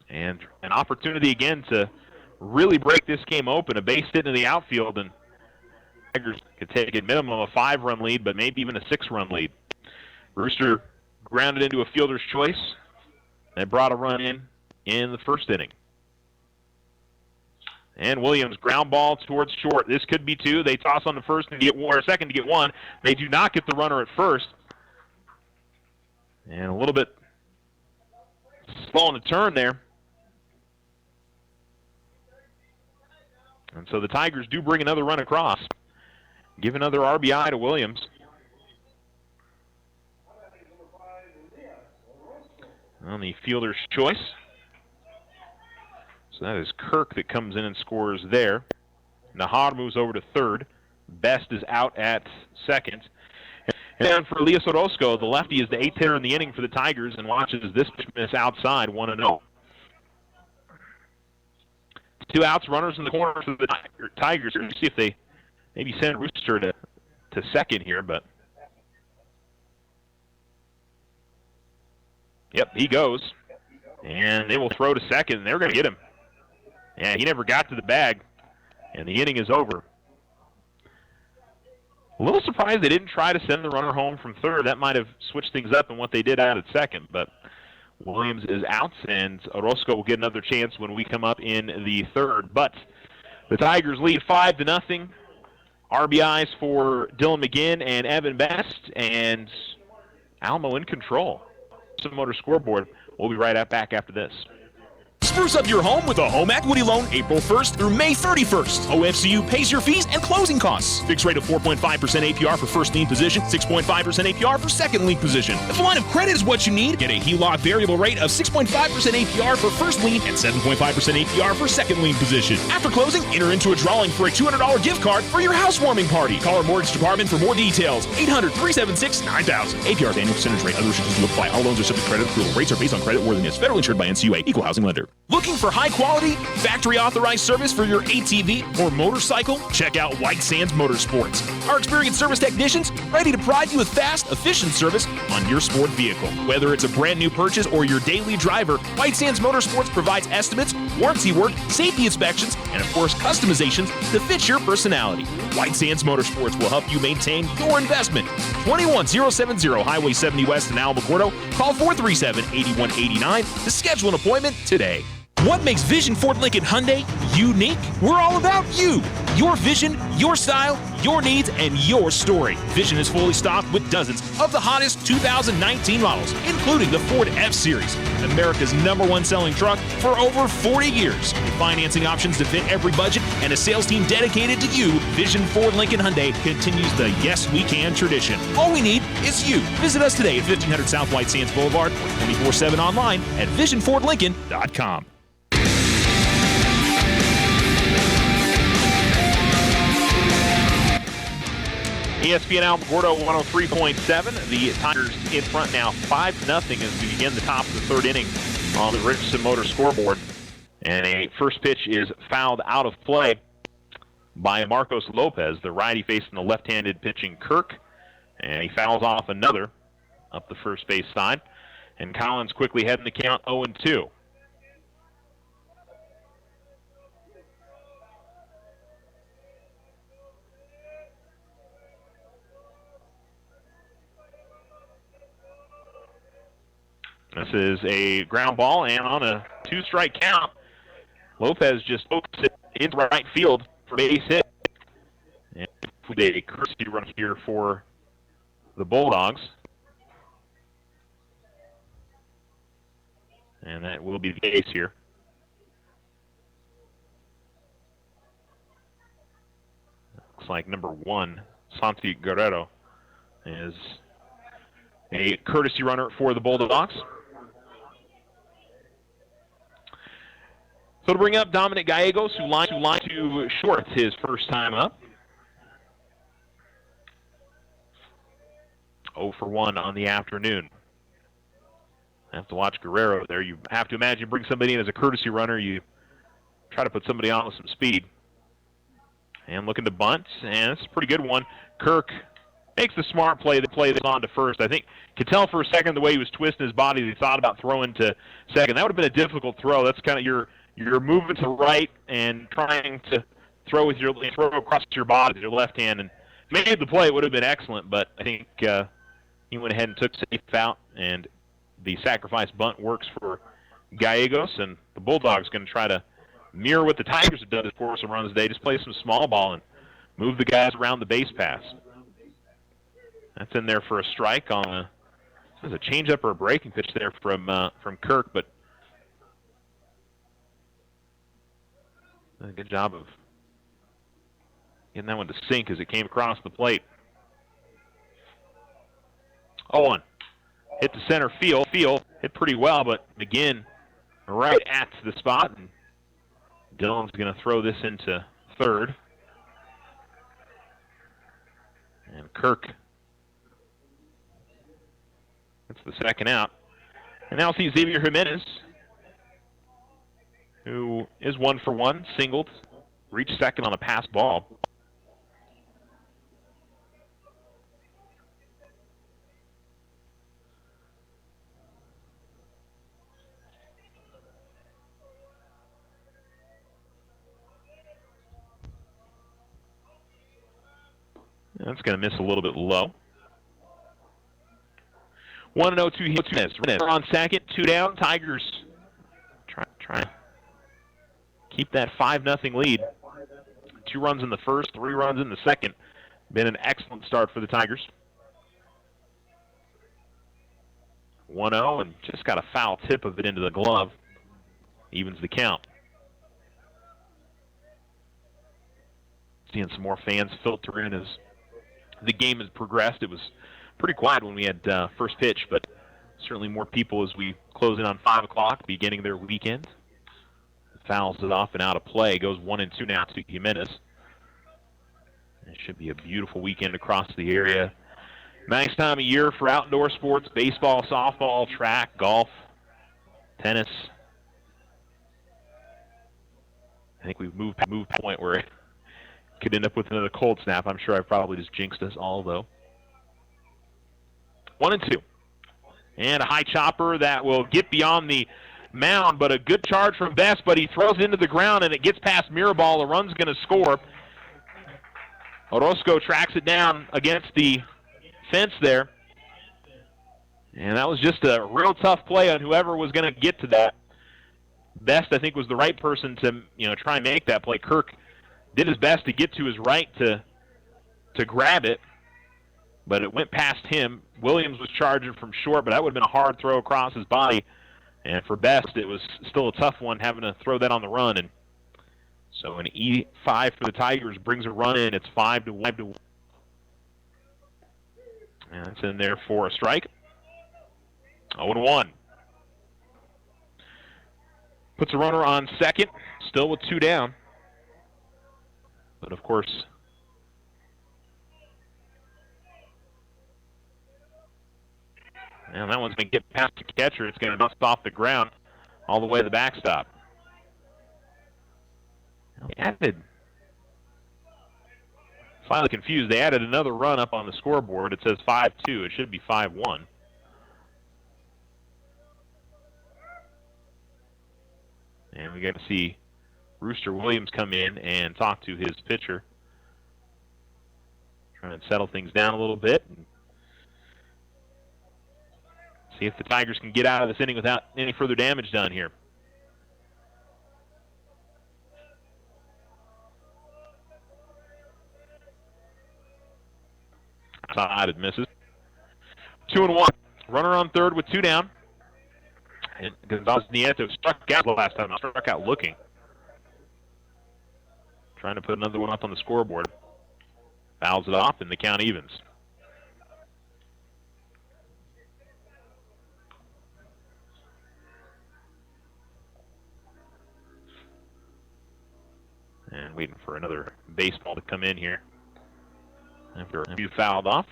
And an opportunity again to really break this game open. A base hit in the outfield, and Tigers could take a minimum of a 5-run lead, but maybe even a 6-run lead. Rooster grounded into a fielder's choice and brought a run in the first inning. And Williams ground ball towards short. This could be 2. They toss on the first and get 1, or second to get 1. They do not get the runner at first. And a little bit slow on the turn there. And so the Tigers do bring another run across. Give another RBI to Williams. On the fielder's choice. So that is Kirk that comes in and scores there. Nahara moves over to third. Best is out at second. And for Elias Orozco, the lefty is the 8th hitter in the inning for the Tigers and watches this pitch miss outside, 1-0. 2 outs, runners in the corner for the Tigers. Here to see if they maybe send Rooster to second here, but yep, he goes. And they will throw to second, and they're going to get him. Yeah, he never got to the bag, and the inning is over. A little surprised they didn't try to send the runner home from third. That might have switched things up in what they did out at second, but Williams is out, and Orozco will get another chance when we come up in the third. But the Tigers lead 5-0. RBIs for Dylan McGinn and Evan Best, and Alamo in control. Motor scoreboard. We'll be right back after this. Spruce up your home with a home equity loan April 1st through May 31st. OFCU pays your fees and closing costs. Fixed rate of 4.5% APR for first lien position, 6.5% APR for second lien position. If a line of credit is what you need, get a HELOC variable rate of 6.5% APR for first lien and 7.5% APR for second lien position. After closing, enter into a drawing for a $200 gift card for your housewarming party. Call our mortgage department for more details. 800-376-9000. APR's annual percentage rate. Other restrictions will apply. All loans are subject to credit approval. Rates are based on credit worthiness. Federally insured by NCUA. Equal housing lender. Looking for high quality, factory authorized service for your ATV or motorcycle? Check out White Sands Motorsports. Our experienced service technicians ready to provide you with fast, efficient service on your sport vehicle. Whether it's a brand new purchase or your daily driver, White Sands Motorsports provides estimates, warranty work, safety inspections, and of course customizations to fit your personality. White Sands Motorsports will help you maintain your investment. 21070 Highway 70 West in Alamogordo. Call 437-8189 to schedule an appointment today. What makes Vision Ford Lincoln Hyundai unique? We're all about you. Your vision, your style, your needs, and your story. Vision is fully stocked with dozens of the hottest 2019 models, including the Ford F-Series, America's #1 selling truck for over 40 years. With financing options to fit every budget and a sales team dedicated to you, Vision Ford Lincoln Hyundai continues the Yes We Can tradition. All we need is you. Visit us today at 1500 South White Sands Boulevard or 24/7 online at visionfordlincoln.com. ESPN Alamogordo 103.7. The Tigers in front now 5-0 as we begin the top of the third inning on the Richardson Motor scoreboard. And a first pitch is fouled out of play by Marcos Lopez, the righty facing the left-handed pitching Kirk. And he fouls off another up the first base side. And Collins quickly heading the count 0-2. This is a ground ball, and on a two-strike count, Lopez just pokes it into right field for base hit. And with a courtesy run here for the Bulldogs. And that will be the case here. Looks like number 1, Santi Guerrero, is a courtesy runner for the Bulldogs. So to bring up Dominic Gallegos, who lined to short his first time up. 0 for 1 on the afternoon. Have to watch Guerrero there. You have to imagine bring somebody in as a courtesy runner. You try to put somebody on with some speed. And looking to bunt, and it's a pretty good one. Kirk makes the smart play to play this on to first. I think could tell for a second the way he was twisting his body, he thought about throwing to second. That would have been a difficult throw. That's kind of you're moving to right and trying to throw across your body with your left hand, and made the play. It would have been excellent, but I think he went ahead and took safe out, and the sacrifice bunt works for Gallegos, and the Bulldogs going to try to mirror what the Tigers have done to force some runs today. Just play some small ball and move the guys around the base pass. That's in there for a strike on a changeup or a breaking pitch there from Kirk, but a good job of getting that one to sink as it came across the plate. 0-1. Hit to center field. Hit pretty well, but McGinn right at the spot. And Dillon's going to throw this into third. And Kirk gets the second out. And now see Xavier Jimenez, who is 1 for 1, singled, reached second on a pass ball. That's going to miss a little bit low. 1-0, 2 hits. Runner on second, 2 down. Tigers try to keep that 5-0 lead. 2 runs in the first, 3 runs in the second. Been an excellent start for the Tigers. 1-0 and just got a foul tip of it into the glove. Evens the count. Seeing some more fans filter in as the game has progressed. It was pretty quiet when we had first pitch, but certainly more people as we close in on 5 o'clock, beginning their weekend. Fouls it off and out of play. Goes 1-2 now to Jimenez. It should be a beautiful weekend across the area. Nice time of year for outdoor sports, baseball, softball, track, golf, tennis. I think we've moved to a point where it could end up with another cold snap. I'm sure I probably just jinxed us all, though. 1-2. And a high chopper that will get beyond the mound, but a good charge from Best, but he throws it into the ground, and it gets past Mirabal. The run's going to score. Orozco tracks it down against the fence there. And that was just a real tough play on whoever was going to get to that. Best, I think, was the right person to try and make that play. Kirk did his best to get to his right to grab it, but it went past him. Williams was charging from short, but that would have been a hard throw across his body. And for Best, it was still a tough one having to throw that on the run. And so an E5 for the Tigers brings a run in. It's 5-1. And it's in there for a strike. 0-1. Puts a runner on second, still with 2 down. But of course, and that one's going to get past the catcher. It's going to bounce off the ground all the way to the backstop. They added, slightly confused, they added another run up on the scoreboard. It says 5-2. It should be 5-1. And we got to see Rooster Williams come in and talk to his pitcher. Trying to settle things down a little bit. And see if the Tigers can get out of this inning without any further damage done here. Outside, it misses. 2-1. Runner on third with 2 down. And Gonzalez Nieto struck out the last time. Struck out looking. Trying to put another one up on the scoreboard. Fouls it off, and the count evens. And waiting for another baseball to come in here after a few fouled off.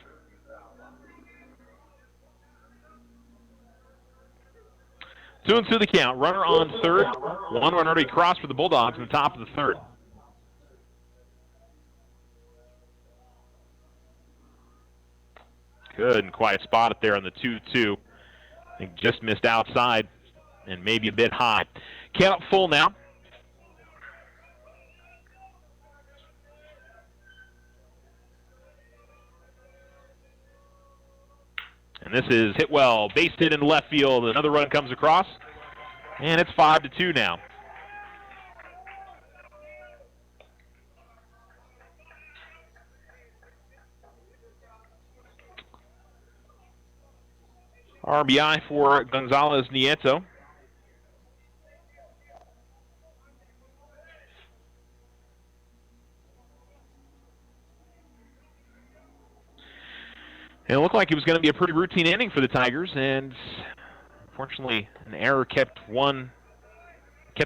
Two and two the count. Runner on third. One run already crossed for the Bulldogs in the top of the third. Good and quiet spot up there on the 2-2. I think just missed outside and maybe a bit high. Count full now. And this is hit well, base hit in left field. Another run comes across, and it's 5-2 now. RBI for Gonzalez Nieto. And it looked like it was going to be a pretty routine inning for the Tigers, and unfortunately an error kept the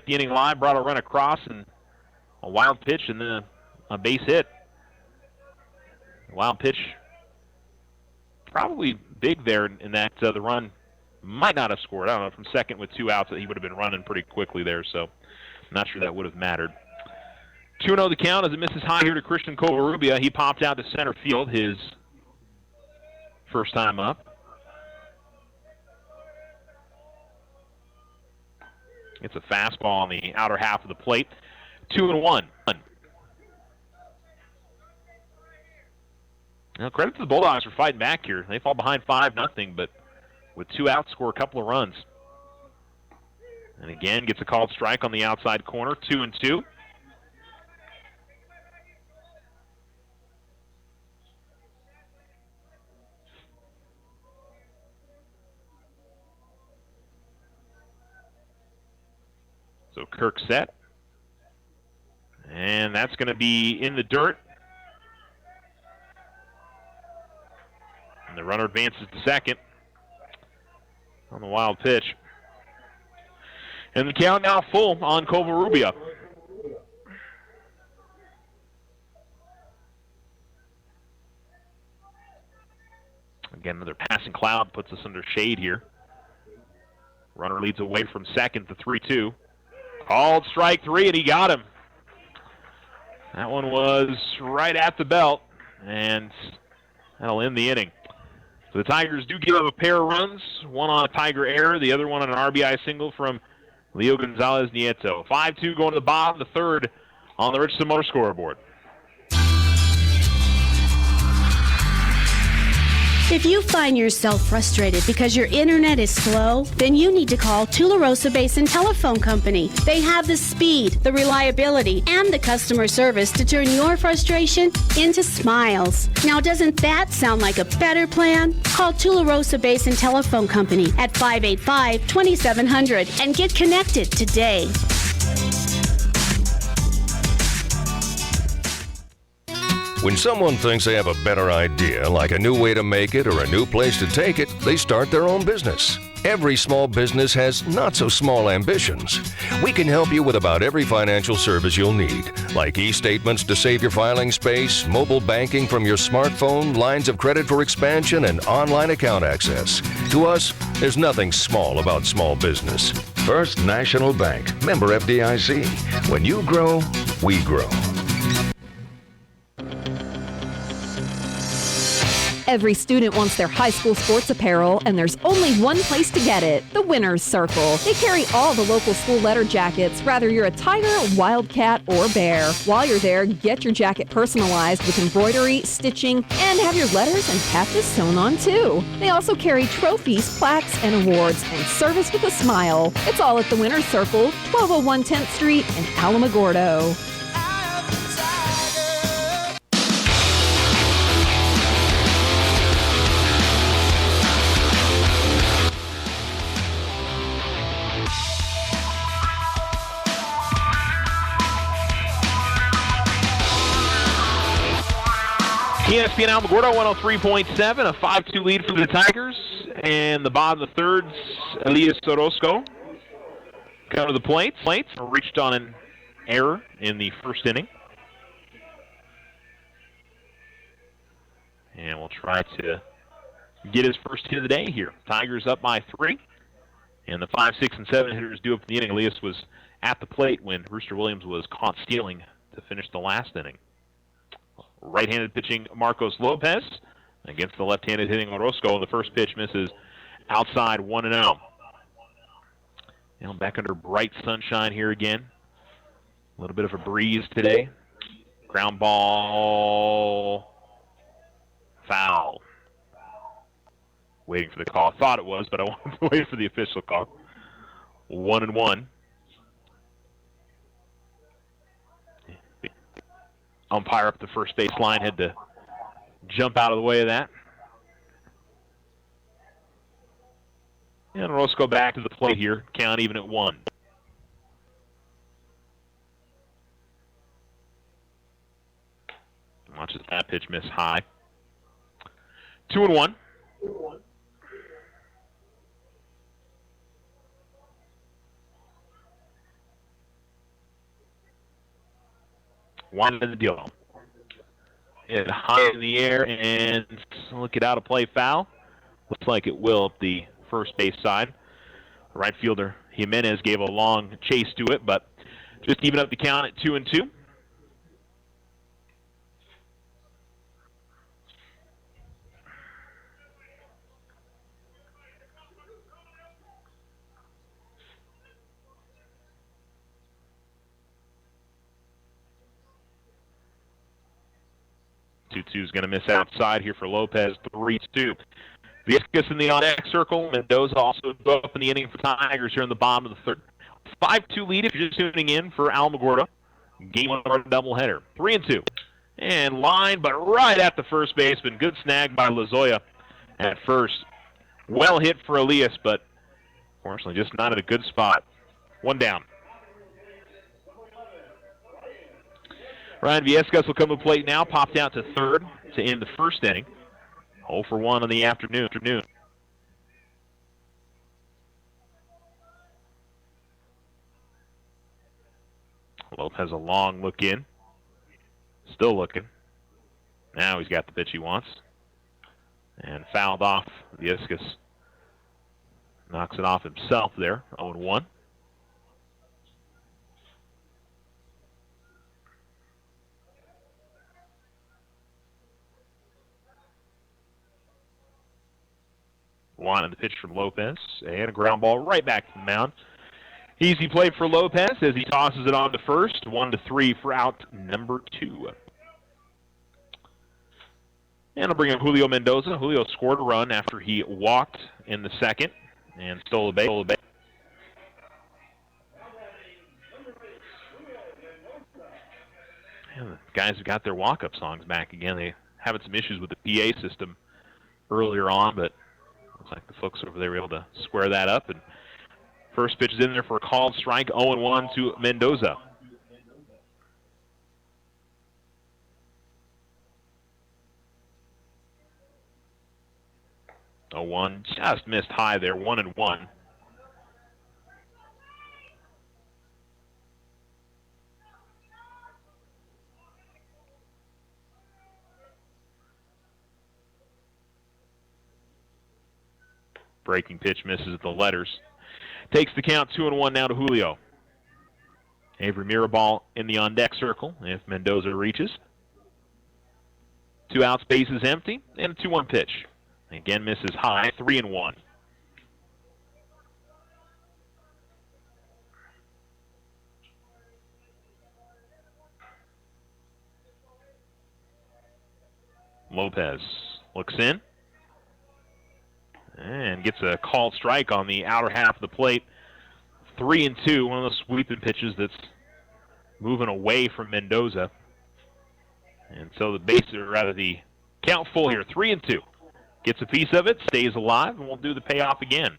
inning alive, brought a run across, and a wild pitch and then a base hit. Wild pitch, probably big there in that the run might not have scored. I don't know, from second with 2 outs, that he would have been running pretty quickly there, so I'm not sure that would have mattered. 2-0 the count as it misses high here to Christian Covarrubia. He popped out to center field, his first time up. It's a fastball on the outer half of the plate. 2-1. Now, credit to the Bulldogs for fighting back here. They fall behind 5-0, but with 2 outs, score a couple of runs. And again, gets a called strike on the outside corner, 2-2. So Kirk set. And that's going to be in the dirt. And the runner advances to second on the wild pitch. And the count now full on Covarubia. Again, another passing cloud puts us under shade here. Runner leads away from second to 3-2. Called strike 3, and he got him. That one was right at the belt, and that'll end the inning. So the Tigers do give up a pair of runs, one on a Tiger error, the other one on an RBI single from Leo Gonzalez Nieto. 5-2 going to the bottom, the third on the Richardson Motor scoreboard. If you find yourself frustrated because your internet is slow, then you need to call Tularosa Basin Telephone Company. They have the speed, the reliability, and the customer service to turn your frustration into smiles. Now, doesn't that sound like a better plan? Call Tularosa Basin Telephone Company at 585-2700 and get connected today. When someone thinks they have a better idea, like a new way to make it or a new place to take it, they start their own business. Every small business has not-so-small ambitions. We can help you with about every financial service you'll need, like e-statements to save your filing space, mobile banking from your smartphone, lines of credit for expansion, and online account access. To us, there's nothing small about small business. First National Bank, member FDIC. When you grow, we grow. Every student wants their high school sports apparel, and there's only one place to get it, the Winner's Circle. They carry all the local school letter jackets, whether you're a Tiger, Wildcat, or Bear. While you're there, get your jacket personalized with embroidery, stitching, and have your letters and patches sewn on too. They also carry trophies, plaques, and awards, and service with a smile. It's all at the Winner's Circle, 1201 10th Street in Alamogordo. ESPN Alamogordo 103.7, a 5-2 lead for the Tigers. And the bottom of the third, Elias Orozco come to the plate. Reached on an error in the first inning. And we'll try to get his first hit of the day here. Tigers up by 3. And the 5, 6, and 7 hitters due up in the inning. Elias was at the plate when Rooster Williams was caught stealing to finish the last inning. Right-handed pitching Marcos Lopez against the left-handed hitting Orozco. The first pitch misses outside 1-0. Now back under bright sunshine here again. A little bit of a breeze today. Ground ball. Foul. Waiting for the call. Thought it was, but I wanted to wait for the official call. 1-1. Umpire up the first base line had to jump out of the way of that. And Orozco back to the plate here. Count even at 1. Watches that pitch miss high. 2-1. One to the deal. Hit high in the air and look it out of play foul. Looks like it will up the first base side. The right fielder Jimenez gave a long chase to it, but just even up the count at 2-2. 2-2 is going to miss outside here for Lopez. 3-2. Viescas in the on-deck circle. Mendoza also up in the inning for Tigers here in the bottom of the third. 5-2 lead if you're just tuning in for Alamogordo. Game 1 of our doubleheader. 3-2. And line, but right at the first baseman. Good snag by Lozoya at first. Well hit for Elias, but fortunately just not at a good spot. One down. Ryan Viescas will come to the plate now. Popped out to third to end the first inning. 0 for 1 in the afternoon. Lopez has a long look in. Still looking. Now he's got the pitch he wants. And fouled off. Viescas knocks it off himself there. 0-1. Wanted the pitch from Lopez. And a ground ball right back to the mound. Easy play for Lopez as he tosses it on to first. 1-3 for out number 2. And I'll bring up Julio Mendoza. Julio scored a run after he walked in the second and stole a base. And the guys have got their walk-up songs back again. They having some issues with the PA system earlier on, but looks like the folks over there were able to square that up. And first pitch is in there for a called strike. 0-1 to Mendoza. One just missed high there, 1-1. Breaking pitch misses at the letters. Takes the count 2-1 now to Julio. Avery Mirabal in the on-deck circle if Mendoza reaches. 2 outs, bases empty, and a 2-1 pitch. Again, misses high, 3-1. Lopez looks in and gets a called strike on the outer half of the plate. 3-2, one of those sweeping pitches that's moving away from Mendoza. And so the base, or rather the count full here, 3-2. Gets a piece of it, stays alive, and we'll do the payoff again.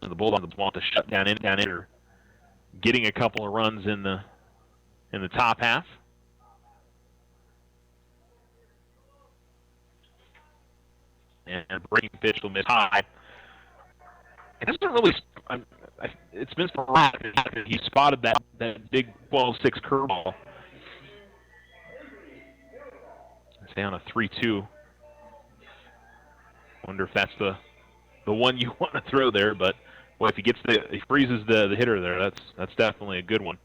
The Bulldogs want to shut down in, getting a couple of runs in the top half. And breaking pitch will miss high. It doesn't really. It's been sporadic. He spotted that big 12-6 curveball. It's down a 3-2. Wonder if that's the one you want to throw there, but well, if he freezes the hitter there, that's definitely a good one.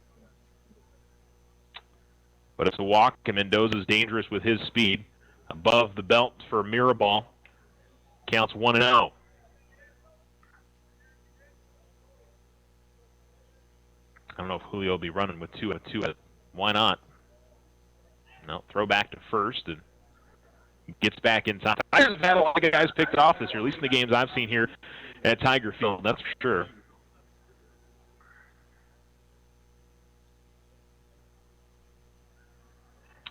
But it's a walk, and Mendoza's dangerous with his speed. Above the belt for Mirabal. Counts 1-0. I don't know if Julio will be running with 2-2. Why not? No, throw back to first and gets back in time. Tigers have had a lot of guys picked off this year, at least in the games I've seen here at Tiger Field. That's for sure.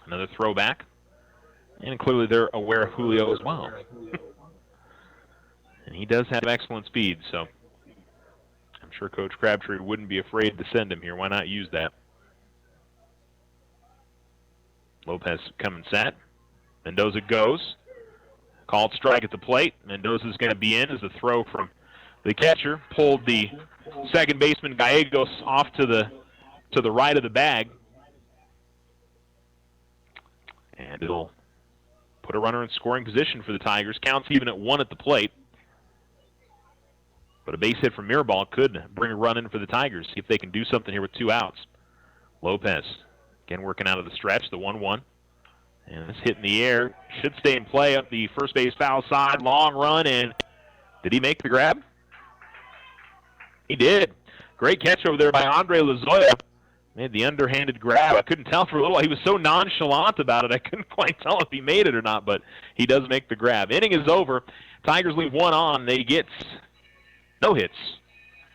Another throwback. And clearly they're aware of Julio as well. And he does have excellent speed, so I'm sure Coach Crabtree wouldn't be afraid to send him here. Why not use that? Lopez coming set. Mendoza goes. Called strike at the plate. Mendoza's going to be in as a throw from the catcher. Pulled the second baseman Gallegos off to the right of the bag. And it'll put a runner in scoring position for the Tigers. Counts even at 1 at the plate. But a base hit from Mirabal could bring a run in for the Tigers. See if they can do something here with 2 outs. Lopez, again working out of the stretch, the 1-1. And this hit in the air. Should stay in play up the first base foul side. Long run, and did he make the grab? He did. Great catch over there by Andre Lozoya. Made the underhanded grab. I couldn't tell for a little while. He was so nonchalant about it, I couldn't quite tell if he made it or not, but he does make the grab. Inning is over. Tigers leave one on. They get no hits,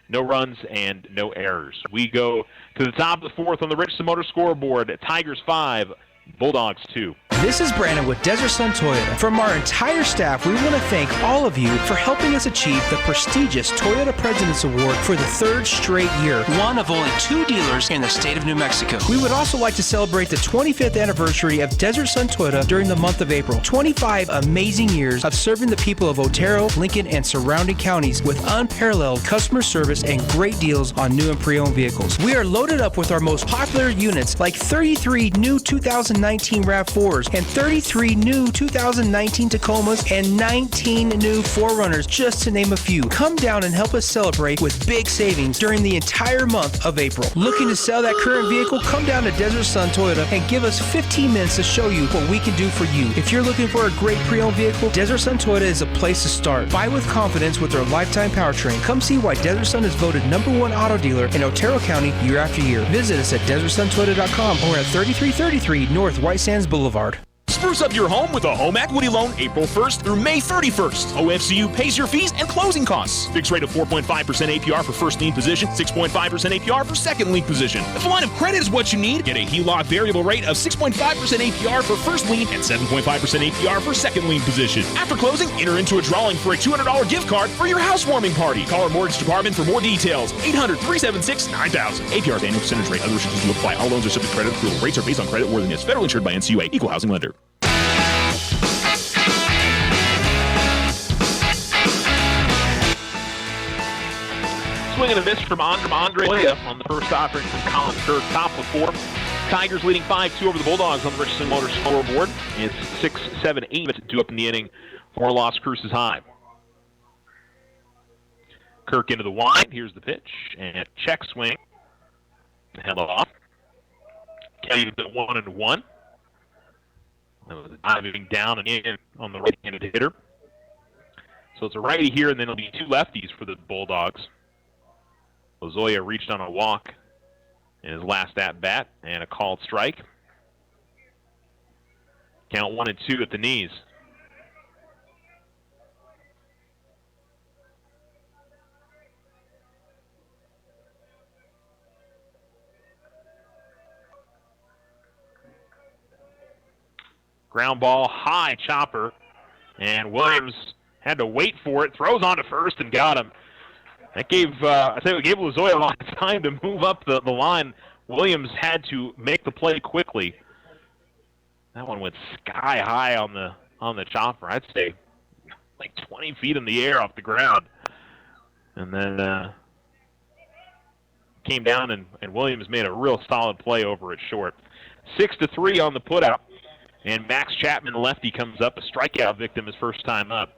no runs, and no errors. We go to the top of the fourth on the Richardson Motor scoreboard. Tigers 5, Bulldogs 2. This is Brandon with Desert Sun Toyota. From our entire staff, we want to thank all of you for helping us achieve the prestigious Toyota President's Award for the third straight year, one of only 2 dealers in the state of New Mexico. We would also like to celebrate the 25th anniversary of Desert Sun Toyota during the month of April. 25 amazing years of serving the people of Otero, Lincoln, and surrounding counties with unparalleled customer service and great deals on new and pre-owned vehicles. We are loaded up with our most popular units like 33 new 2019 RAV4s and 33 new 2019 Tacomas and 19 new 4Runners, just to name a few. Come down and help us celebrate with big savings during the entire month of April. Looking to sell that current vehicle? Come down to Desert Sun Toyota and give us 15 minutes to show you what we can do for you. If you're looking for a great pre-owned vehicle, Desert Sun Toyota is a place to start. Buy with confidence with their lifetime powertrain. Come see why Desert Sun is voted #1 auto dealer in Otero County year after year. Visit us at DesertSunToyota.com or at 3333 North White Sands Boulevard. Spruce up your home with a home equity loan April 1st through May 31st. OFCU pays your fees and closing costs. Fixed rate of 4.5% APR for first lien position, 6.5% APR for second lien position. If a line of credit is what you need, get a HELOC variable rate of 6.5% APR for first lien and 7.5% APR for second lien position. After closing, enter into a drawing for a $200 gift card for your housewarming party. Call our mortgage department for more details. 800-376-9000. APR's annual percentage rate. Other restrictions will apply. All loans are subject to credit approval. Rates are based on credit worthiness. Federally insured by NCUA. Equal housing lender. Swing and a miss from Andre on the first offering from Colin Kirk. Top of 4. Tigers leading 5-2 over the Bulldogs on the Richardson Motor scoreboard. It's 6-7-8 minutes to 2 up in the inning. 4-loss Cruces High. Kirk into the wide. Here's the pitch. And check swing. Held off. Kelly at 1-1. That was diving down and in on the right-handed hitter. So it's a righty here, and then it'll be 2 lefties for the Bulldogs. Lozoya reached on a walk in his last at-bat, and a called strike. Count 1-2 at the knees. Ground ball, high chopper, and Williams had to wait for it, throws on to first and got him. That gave, gave Lozoya a lot of time to move up the line. Williams had to make the play quickly. That one went sky high on the chopper. I'd say like 20 feet in the air off the ground. And then came down, and Williams made a real solid play over it short. 6-3 on the putout. And Max Chapman, lefty, comes up, a strikeout victim his first time up.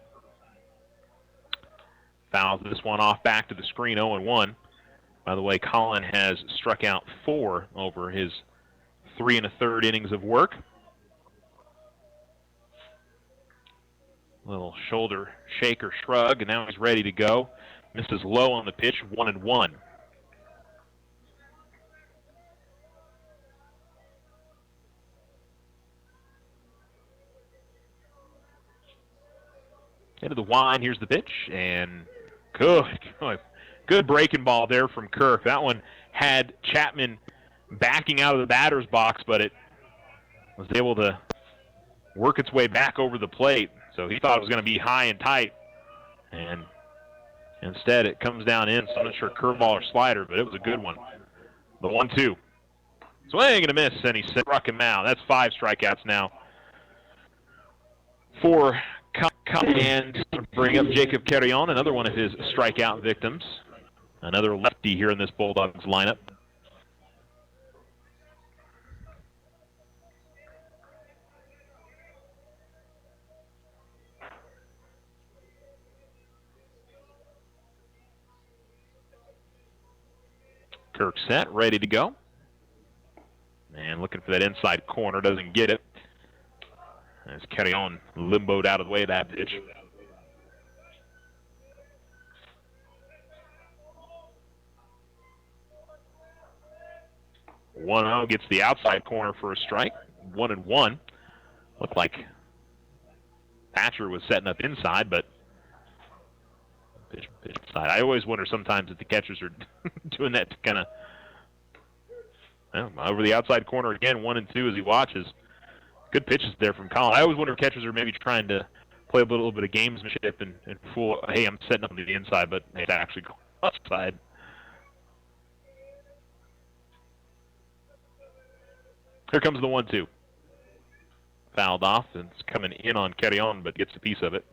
Fouls this one off back to the screen, 0-1. By the way, Colin has struck out 4 over his 3 1/3 innings of work. Little shoulder shake or shrug, and now he's ready to go. Misses low on the pitch, 1-1. Into the wide, here's the pitch, and good breaking ball there from Kirk. That one had Chapman backing out of the batter's box, but it was able to work its way back over the plate. So he thought it was going to be high and tight, and instead it comes down in. So I'm not sure curveball or slider, but it was a good one. The 1-2. Swing and a miss, and he struck him out. That's 5 strikeouts now for and bring up Jacob Carrion, another one of his strikeout victims. Another lefty here in this Bulldogs lineup. Kirk set, ready to go. And looking for that inside corner, doesn't get it. As Carrion limboed out of the way of that pitch. 1-0, gets the outside corner for a strike. 1-1. Looked like Thatcher was setting up inside, but pitch inside. I always wonder sometimes if the catchers are doing that to kind of over the outside corner again, 1-2 as he watches. Good pitches there from Colin. I always wonder if catchers are maybe trying to play a little bit of gamesmanship and fool, hey, I'm setting up to the inside, but it's actually going outside. Here comes the 1-2. Fouled off, and it's coming in on Carrion, but gets a piece of it.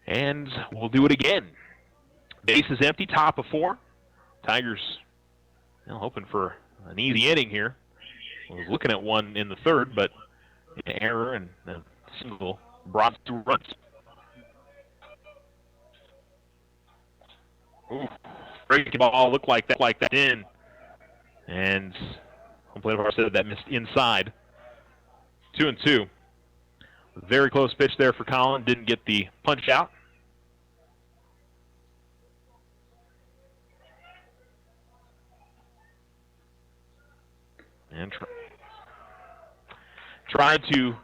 And we'll do it again. Base is empty, top of 4. Tigers hoping for an easy inning here. I was looking at one in the third, but an error and a single brought 2 runs. Ooh, breaking ball looked like that in. And home plate said that missed inside. 2-2. Very close pitch there for Colin. Didn't get the punch out. And tried to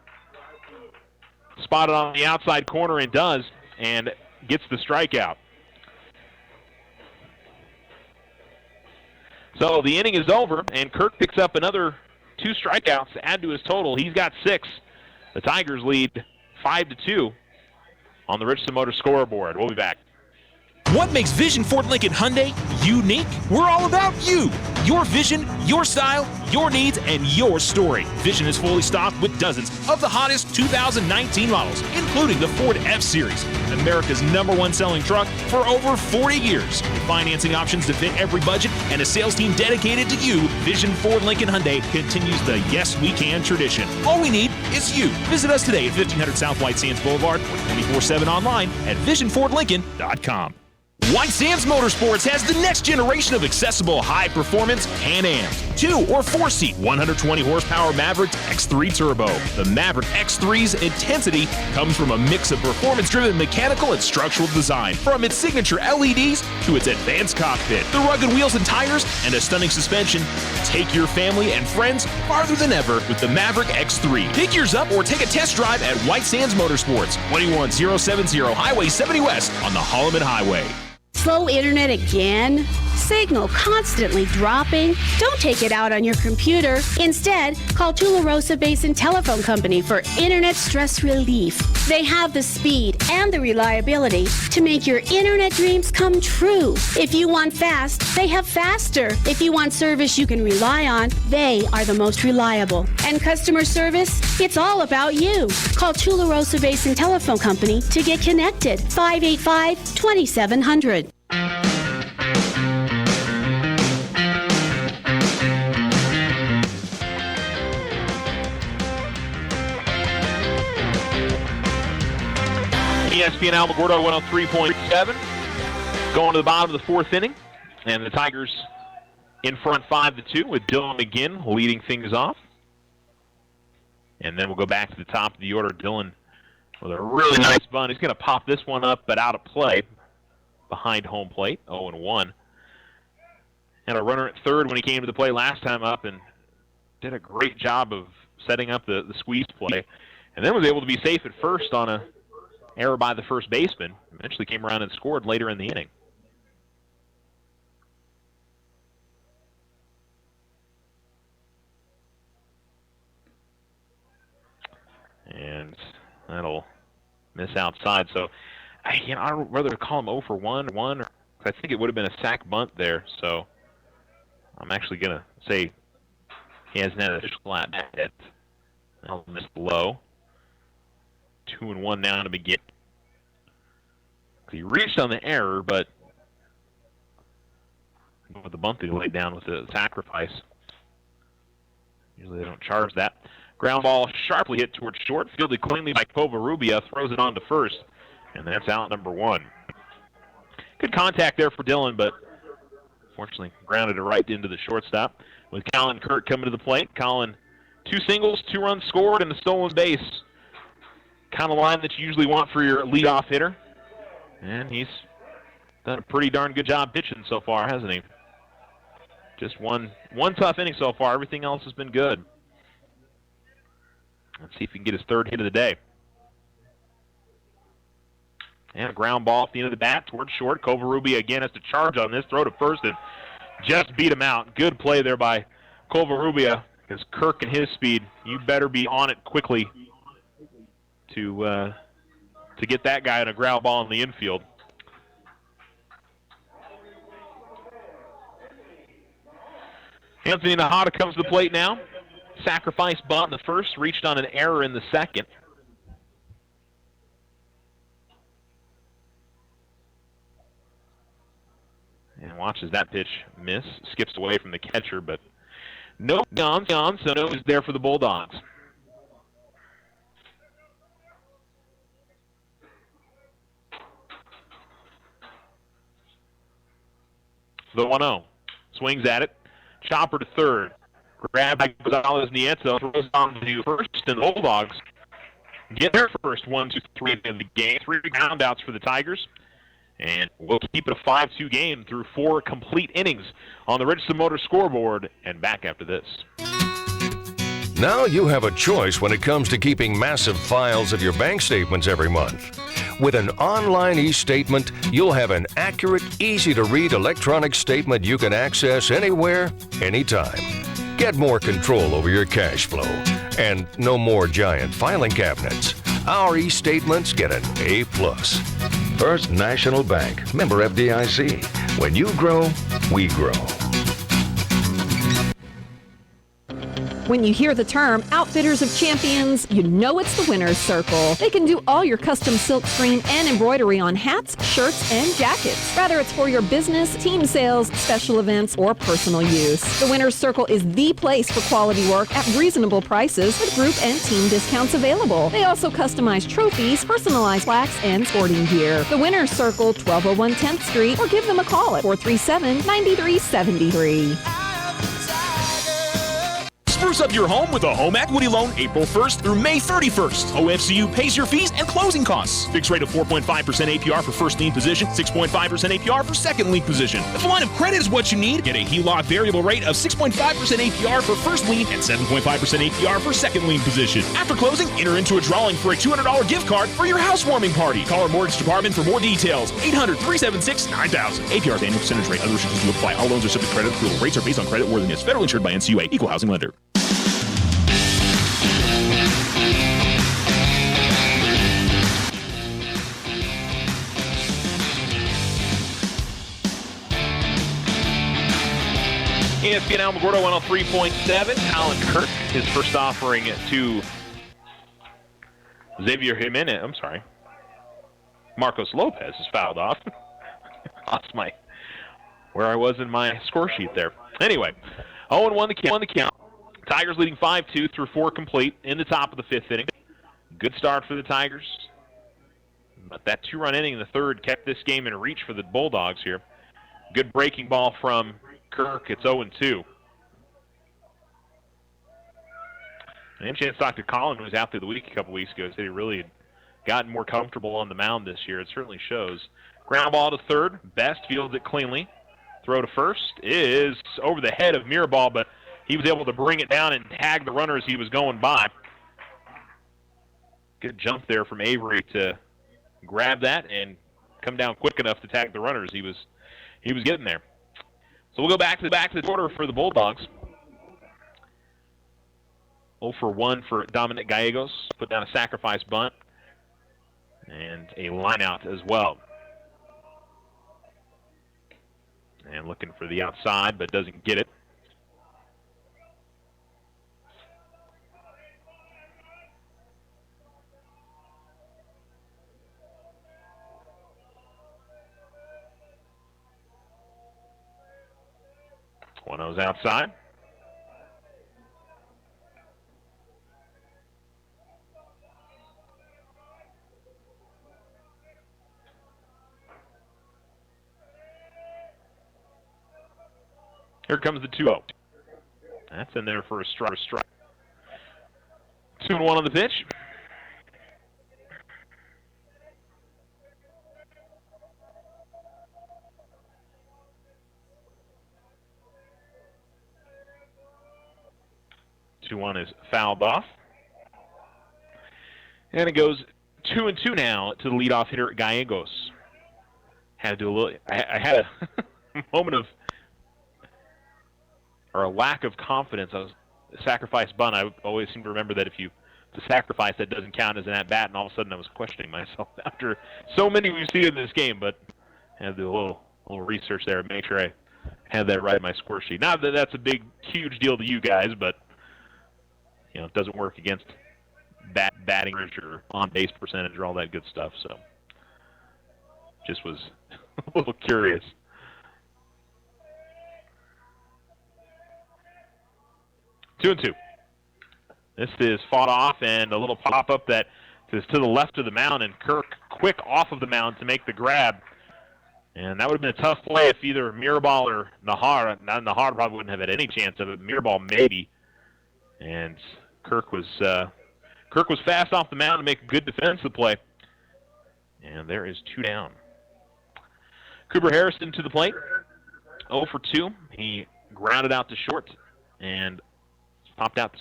spot it on the outside corner and does, and gets the strikeout. So the inning is over, and Kirk picks up another 2 strikeouts to add to his total. He's got 6. The Tigers lead 5-2 on the Richardson Motor scoreboard. We'll be back. What makes Vision Ford Lincoln Hyundai unique? We're all about you. Your vision, your style, your needs, and your story. Vision is fully stocked with dozens of the hottest 2019 models, including the Ford F-Series, America's #1 selling truck for over 40 years. With financing options to fit every budget and a sales team dedicated to you, Vision Ford Lincoln Hyundai continues the Yes We Can tradition. All we need is you. Visit us today at 1500 South White Sands Boulevard or 24/7 online at visionfordlincoln.com. White Sands Motorsports has the next generation of accessible high-performance Can-Ams. 2- or 4-seat, 120-horsepower Maverick X3 Turbo. The Maverick X3's intensity comes from a mix of performance-driven mechanical and structural design. From its signature LEDs to its advanced cockpit, the rugged wheels and tires, and a stunning suspension. Take your family and friends farther than ever with the Maverick X3. Pick yours up or take a test drive at White Sands Motorsports, 21070 Highway 70 West on the Holloman Highway. Slow internet again? Signal constantly dropping? Don't take it out on your computer. Instead, call Tularosa Basin Telephone Company for internet stress relief. They have the speed and the reliability to make your internet dreams come true. If you want fast, they have faster. If you want service you can rely on, they are the most reliable. And customer service? It's all about you. Call Tularosa Basin Telephone Company to get connected. 585-2700. ESPN Alamogordo 103.7. Going to the bottom of the 4th inning. And the Tigers in front 5-2 with Dylan McGinn leading things off. And then we'll go back to the top of the order. Dylan with a really nice bunt. He's going to pop this one up, but out of play behind home plate, 0-1. Had a runner at third when he came to the play last time up and did a great job of setting up the squeeze play. And then was able to be safe at first on a error by the first baseman. Eventually came around and scored later in the inning. And that'll miss outside. So, I don't know whether to call him 0 for 1 or 1. I think it would have been a sack bunt there. So, I'm actually going to say he hasn't had an official at bat yet. I'll miss low. 2-1 now to begin. He reached on the error, but with the bunt he laid down with the sacrifice. Usually they don't charge that. Ground ball sharply hit towards short, fielded cleanly by Covarrubia, throws it on to first, and that's out number 1. Good contact there for Dylan, but fortunately grounded it right into the shortstop. With Colin Kurt coming to the plate, Colin 2 singles, 2 runs scored, and a stolen base. Kind of line that you usually want for your leadoff hitter. And he's done a pretty darn good job pitching so far, hasn't he? Just one tough inning so far. Everything else has been good. Let's see if he can get his third hit of the day. And a ground ball at the end of the bat towards short. Covarrubias again has to charge on this. Throw to first and just beat him out. Good play there by Covarrubias. Because Kirk and his speed, you better be on it quickly to get that guy on a ground ball in the infield. Anthony Nahata comes to the plate now. Sacrifice bunt in the first, reached on an error in the second. And watches that pitch miss. Skips away from the catcher, but no gone, so no is there for the Bulldogs. The 1-0. Swings at it. Chopper to third. Grab by Gonzalez Nieto. Throws on to first, and the Bulldogs get their first 1-2-3 in the game. 3 ground outs for the Tigers. And we'll keep it a 5-2 game through 4 complete innings on the Richardson Motor scoreboard. And back after this. Now you have a choice when it comes to keeping massive files of your bank statements every month. With an online e-statement, you'll have an accurate, easy-to-read electronic statement you can access anywhere, anytime. Get more control over your cash flow. And no more giant filing cabinets. Our e-statements get an A+. First National Bank, member FDIC. When you grow, we grow. When you hear the term Outfitters of Champions, you know it's the Winner's Circle. They can do all your custom silk screen and embroidery on hats, shirts, and jackets. Whether it's for your business, team sales, special events, or personal use. The Winner's Circle is the place for quality work at reasonable prices with group and team discounts available. They also customize trophies, personalized plaques, and sporting gear. The Winner's Circle, 1201 10th Street, or give them a call at 437-9373. Spruce up your home with a home equity loan April 1st through May 31st. OFCU pays your fees and closing costs. Fixed rate of 4.5% APR for first lien position, 6.5% APR for second lien position. If a line of credit is what you need, get a HELOC variable rate of 6.5% APR for first lien and 7.5% APR for second lien position. After closing, enter into a drawing for a $200 gift card for your housewarming party. Call our mortgage department for more details. 800-376-9000. APR annual percentage rate. Other restrictions will apply. All loans are subject to credit approval. Rates are based on credit worthiness. Federally insured by NCUA. Equal housing lender. ESPN Alamogordo 103.7. Alan Kirk, his first offering to Xavier Jimenez. I'm sorry. Marcos Lopez is fouled off. Lost where I was in my score sheet there. Anyway, 0-1 the count. Tigers leading 5-2 through 4 complete in the top of the 5th inning. Good start for the Tigers. But that 2-run inning in the third kept this game in reach for the Bulldogs here. Good breaking ball from Kirk. It's 0-2. And chance to talk to Colin, who was out there the week a couple weeks ago, said he really had gotten more comfortable on the mound this year. It certainly shows. Ground ball to third. Best fields it cleanly. Throw to first is over the head of Mirabal, but he was able to bring it down and tag the runner as he was going by. Good jump there from Avery to grab that and come down quick enough to tag the runners. He was getting there. So we'll go back to the order for the Bulldogs. 0-for-1 for Dominic Gallegos. Put down a sacrifice bunt and a line out as well. And looking for the outside, but doesn't get it. One of those outside. Here comes the 2-0. That's in there for a strike. 2-1 on the pitch. 2-1 is fouled off. And it goes 2-2 now to the leadoff hitter, Gallegos. Had to do a little. I had a moment of, or a lack of confidence. I was sacrifice bunt. I always seem to remember that if you the sacrifice, that doesn't count as an at bat, and all of a sudden I was questioning myself after so many we've seen in this game. But I had to do a little research there and make sure I had that right in my score sheet. Not that that's a big, huge deal to you guys, but it doesn't work against batting average or on base percentage or all that good stuff. So just was a little curious. 2-2. This is fought off, and a little pop-up that is to the left of the mound, and Kirk quick off of the mound to make the grab. And that would have been a tough play if either Mirabal or Nahar, Nahar probably wouldn't have had any chance of it. Mirabal maybe. And Kirk was fast off the mound to make a good defensive play. And there is 2 down. Cooper Harrison to the plate. 0 for 2. He grounded out to short and popped out to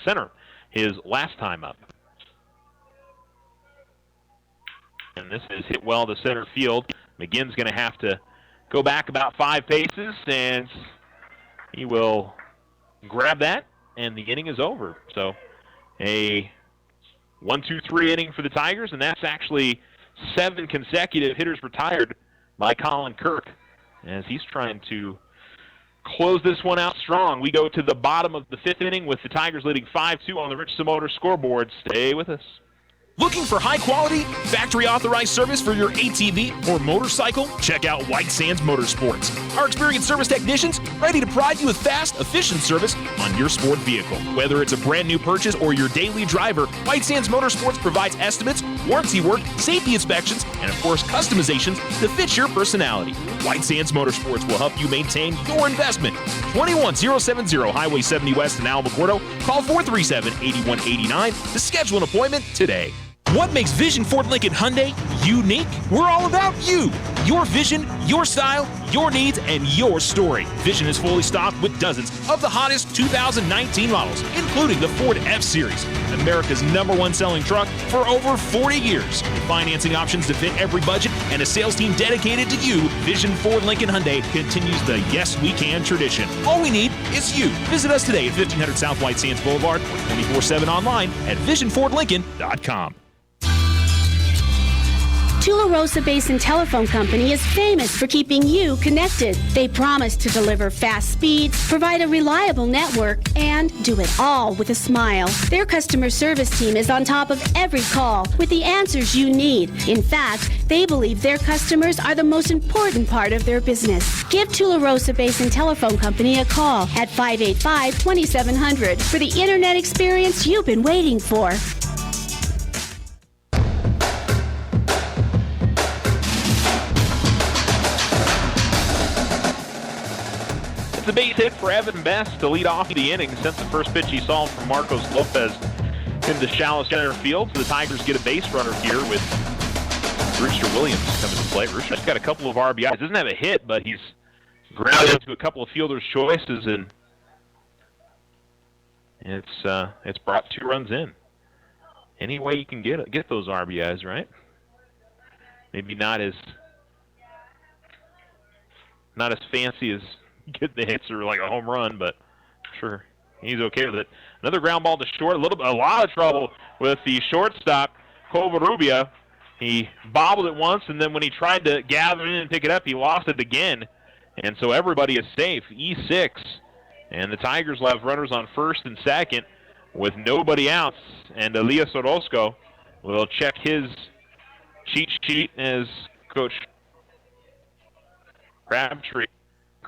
center his last time up. And this is hit well to center field. McGinn's going to have to go back about 5 paces, and he will grab that, and the inning is over. So a 1-2-3 inning for the Tigers, and that's actually 7 consecutive hitters retired by Colin Kirk as he's trying to close this one out strong. We go to the bottom of the 5th inning with the Tigers leading 5-2 on the Richardson Motors scoreboard. Stay with us. Looking for high-quality, factory-authorized service for your ATV or motorcycle? Check out White Sands Motorsports. Our experienced service technicians ready to provide you with fast, efficient service on your sport vehicle. Whether it's a brand-new purchase or your daily driver, White Sands Motorsports provides estimates, warranty work, safety inspections, and, of course, customizations to fit your personality. White Sands Motorsports will help you maintain your investment. 21070 Highway 70 West in Alamogordo. Call 437-8189 to schedule an appointment today. What makes Vision Ford Lincoln Hyundai unique? We're all about you. Your vision, your style, your needs, and your story. Vision is fully stocked with dozens of the hottest 2019 models, including the Ford F-Series, America's #1 selling truck for over 40 years. With financing options to fit every budget and a sales team dedicated to you, Vision Ford Lincoln Hyundai continues the Yes We Can tradition. All we need is you. Visit us today at 1500 South White Sands Boulevard or 24/7 online at visionfordlincoln.com. Tularosa Basin Telephone Company is famous for keeping you connected. They promise to deliver fast speeds, provide a reliable network, and do it all with a smile. Their customer service team is on top of every call with the answers you need. In fact, they believe their customers are the most important part of their business. Give Tularosa Basin Telephone Company a call at 585-2700 for the internet experience you've been waiting for. The base hit for Evan Best to lead off the inning since the first pitch he saw from Marcos Lopez into shallow center field. So the Tigers get a base runner here with Rooster Williams coming to play. Rooster's got a couple of RBIs. Doesn't have a hit, but he's grounded into a couple of fielders' choices, and it's brought 2 runs in. Any way you can get those RBIs, right? Maybe not as fancy as get the hits or like a home run, but sure, he's okay with it. Another ground ball to short. A lot of trouble with the shortstop, Covarrubia. He bobbled it once, and then when he tried to gather it in and pick it up, he lost it again. And so everybody is safe. E6. And the Tigers will have runners on first and second with nobody outs. And Elias Orozco will check his cheat sheet as Coach Crabtree.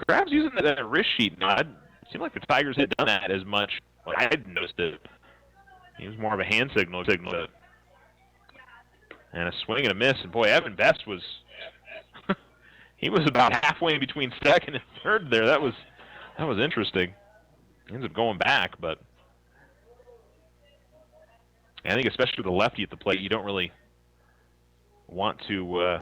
Crab's using that wrist sheet now. It seemed like the Tigers had done that as much. Well, I hadn't noticed it. He was more of a hand signal. And a swing and a miss. And boy, Evan Best was he was about halfway in between second and third there. That was interesting. He ends up going back, but I think especially with the lefty at the plate, you don't really want to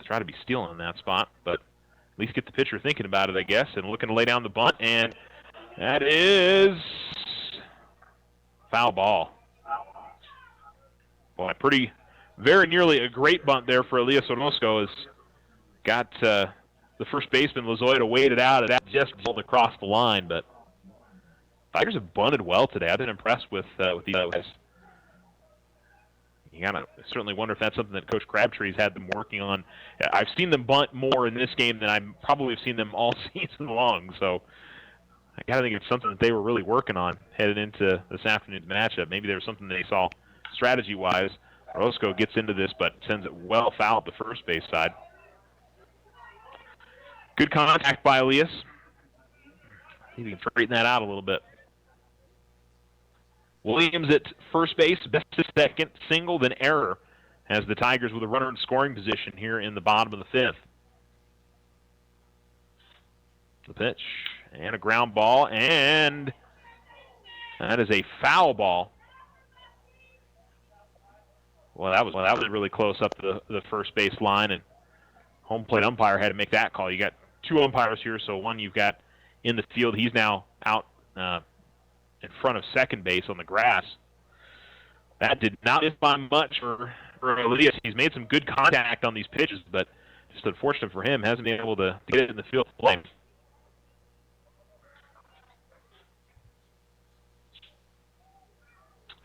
try to be stealing in that spot, but least get the pitcher thinking about it, I guess, and looking to lay down the bunt, and that is foul ball. Boy, very nearly a great bunt there for Elias Orozco. Has got the first baseman Lozoya waited out, and that just rolled across the line. But Tigers have bunted well today. I've been impressed with these guys. You gotta certainly wonder if that's something that Coach Crabtree's had them working on. I've seen them bunt more in this game than I probably have seen them all season long. So I gotta think it's something that they were really working on headed into this afternoon's matchup. Maybe there was something they saw strategy-wise. Orozco gets into this, but sends it well foul at the first base side. Good contact by Elias. See if he can straighten that out a little bit. Williams at first base, best to second, single, then error, has the Tigers with a runner in scoring position here in the bottom of the fifth. The pitch, and a ground ball, and that is a foul ball. Well, that was really close up the first base line, and home plate umpire had to make that call. You got two umpires here, so one you've got in the field. He's now out in front of second base on the grass. That did not miss by much for Elias. He's made some good contact on these pitches, but just unfortunate for him, hasn't been able to get it in the field play.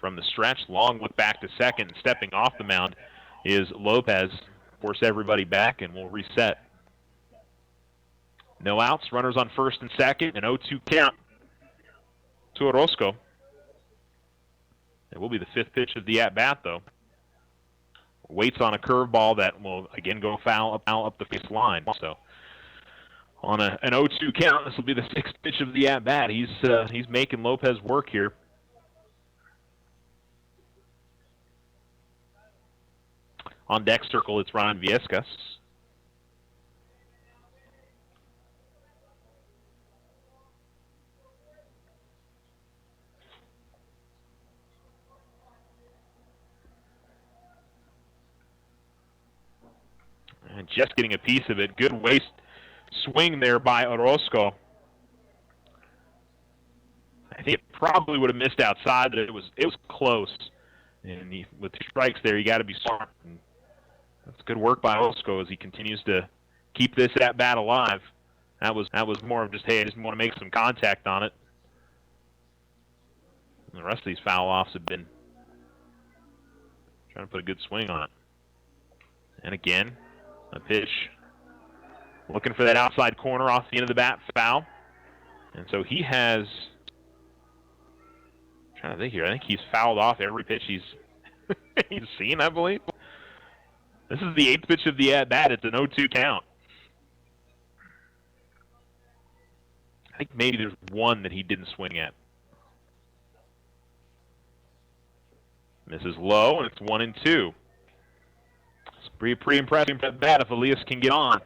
From the stretch, long look back to second, stepping off the mound is Lopez. Force everybody back, and we'll reset. No outs, runners on first and second, an 0-2 count to Orozco. It will be the fifth pitch of the at-bat, though. Waits on a curveball that will, again, go foul up the face line. So on an 0-2 count, this will be the sixth pitch of the at-bat. He's making Lopez work here. On deck circle, it's Ron Viescas. And just getting a piece of it. Good waist swing there by Orozco. I think it probably would have missed outside, but it was close. And with the strikes there, you got to be smart. And that's good work by Orozco as he continues to keep this at bat alive. That was more of just, hey, I just want to make some contact on it. And the rest of these foul offs have been trying to put a good swing on it. And again, a pitch. Looking for that outside corner off the end of the bat, foul. And so he has, I'm trying to think here, I think he's fouled off every pitch he's seen, I believe. This is the eighth pitch of the at-bat. It's an 0-2 count. I think maybe there's one that he didn't swing at. Misses low, and it's 1-2. It's pretty impressive at bat if Elias can get on.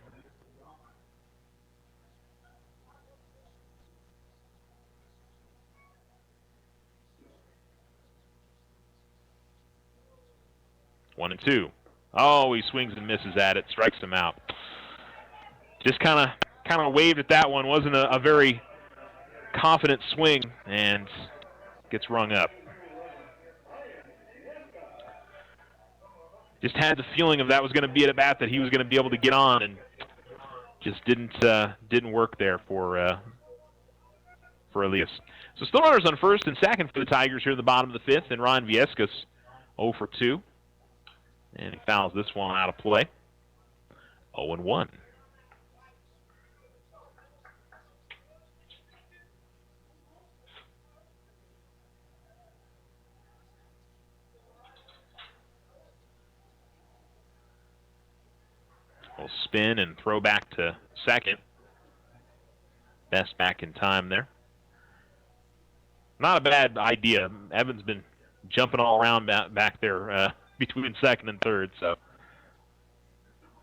One and two. Oh, he swings and misses at it, strikes him out. Just kind of waved at that one. Wasn't a very confident swing, and gets rung up. Just had the feeling of that was going to be at a bat that he was going to be able to get on, and just didn't work there for Elias. So still runners on first and second for the Tigers here in the bottom of the fifth, and Ron Viescas 0 for 2. And he fouls this one out of play. 0-1. We'll spin and throw back to second. Best back in time there. Not a bad idea. Evan's been jumping all around back there between second and third, so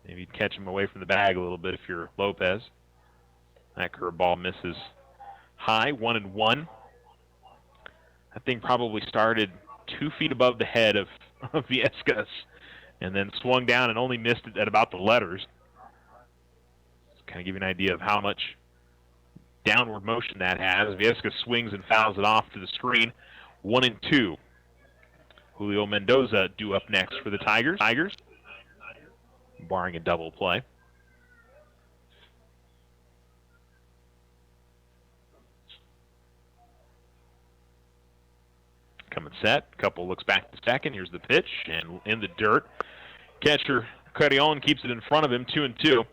maybe you'd catch him away from the bag a little bit if you're Lopez. That curveball misses high, 1-1. That thing probably started 2 feet above the head of Viescas and then swung down and only missed it at about the letters. kind of give you an idea of how much downward motion that has. Viesca swings and fouls it off to the screen. 1-2. Julio Mendoza due up next for the Tigers. Barring a double play. Coming set. Couple looks back to second. Here's the pitch, and in the dirt. Catcher Carrion keeps it in front of him, 2-2.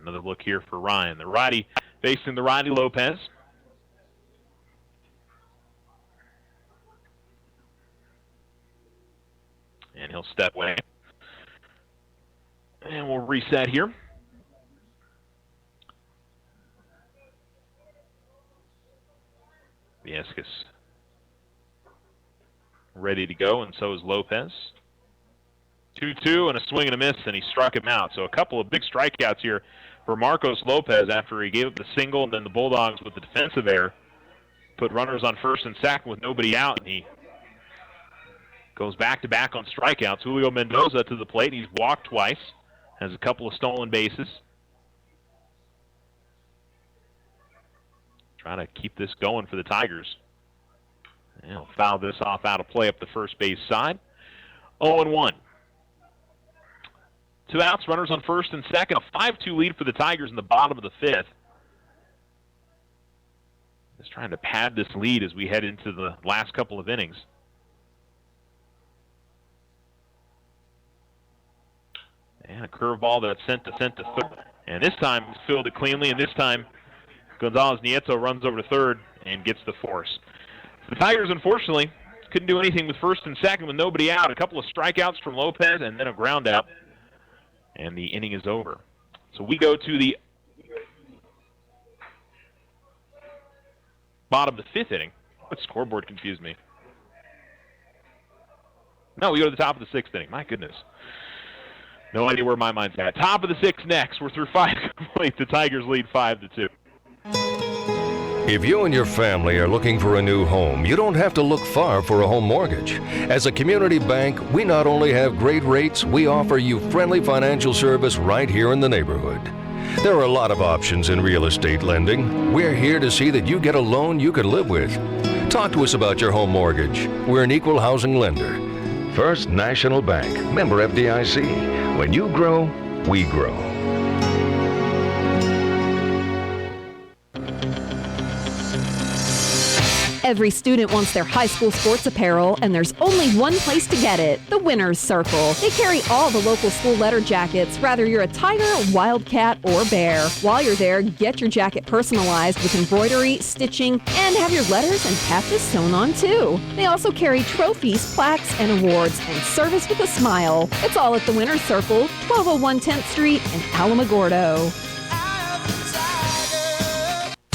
Another look here for Ryan. The righty facing the righty Lopez. And he'll step away. And we'll reset here. Viescas ready to go, and so is Lopez. 2-2 and a swing and a miss, and he struck him out. So a couple of big strikeouts here for Marcos Lopez after he gave up the single, and then the Bulldogs with the defensive error put runners on first and second with nobody out, and he goes back-to-back on strikeouts. Julio Mendoza to the plate. He's walked twice, has a couple of stolen bases. Trying to keep this going for the Tigers. And he'll foul this off out of play up the first base side. 0-1. 2 outs, runners on first and second. A 5-2 lead for the Tigers in the bottom of the fifth. Just trying to pad this lead as we head into the last couple of innings. And a curveball that's sent to third. And this time fielded cleanly, and this time Gonzalez Nieto runs over to third and gets the force. The Tigers, unfortunately, couldn't do anything with first and second with nobody out. A couple of strikeouts from Lopez and then a ground out. And the inning is over. So we go to the bottom of the fifth inning. What scoreboard confused me? No, we go to the top of the sixth inning. My goodness. No idea where my mind's at. Top of the sixth next. We're through 5 complete. The Tigers lead 5-2. If you and your family are looking for a new home, you don't have to look far for a home mortgage. As a community bank, we not only have great rates, we offer you friendly financial service right here in the neighborhood. There are a lot of options in real estate lending. We're here to see that you get a loan you can live with. Talk to us about your home mortgage. We're an equal housing lender. First National Bank, member FDIC. When you grow, we grow. Every student wants their high school sports apparel, and there's only one place to get it, the Winner's Circle. They carry all the local school letter jackets, whether you're a Tiger, Wildcat, or Bear. While you're there, get your jacket personalized with embroidery, stitching, and have your letters and patches sewn on too. They also carry trophies, plaques, and awards, and service with a smile. It's all at the Winner's Circle, 1201 10th Street in Alamogordo.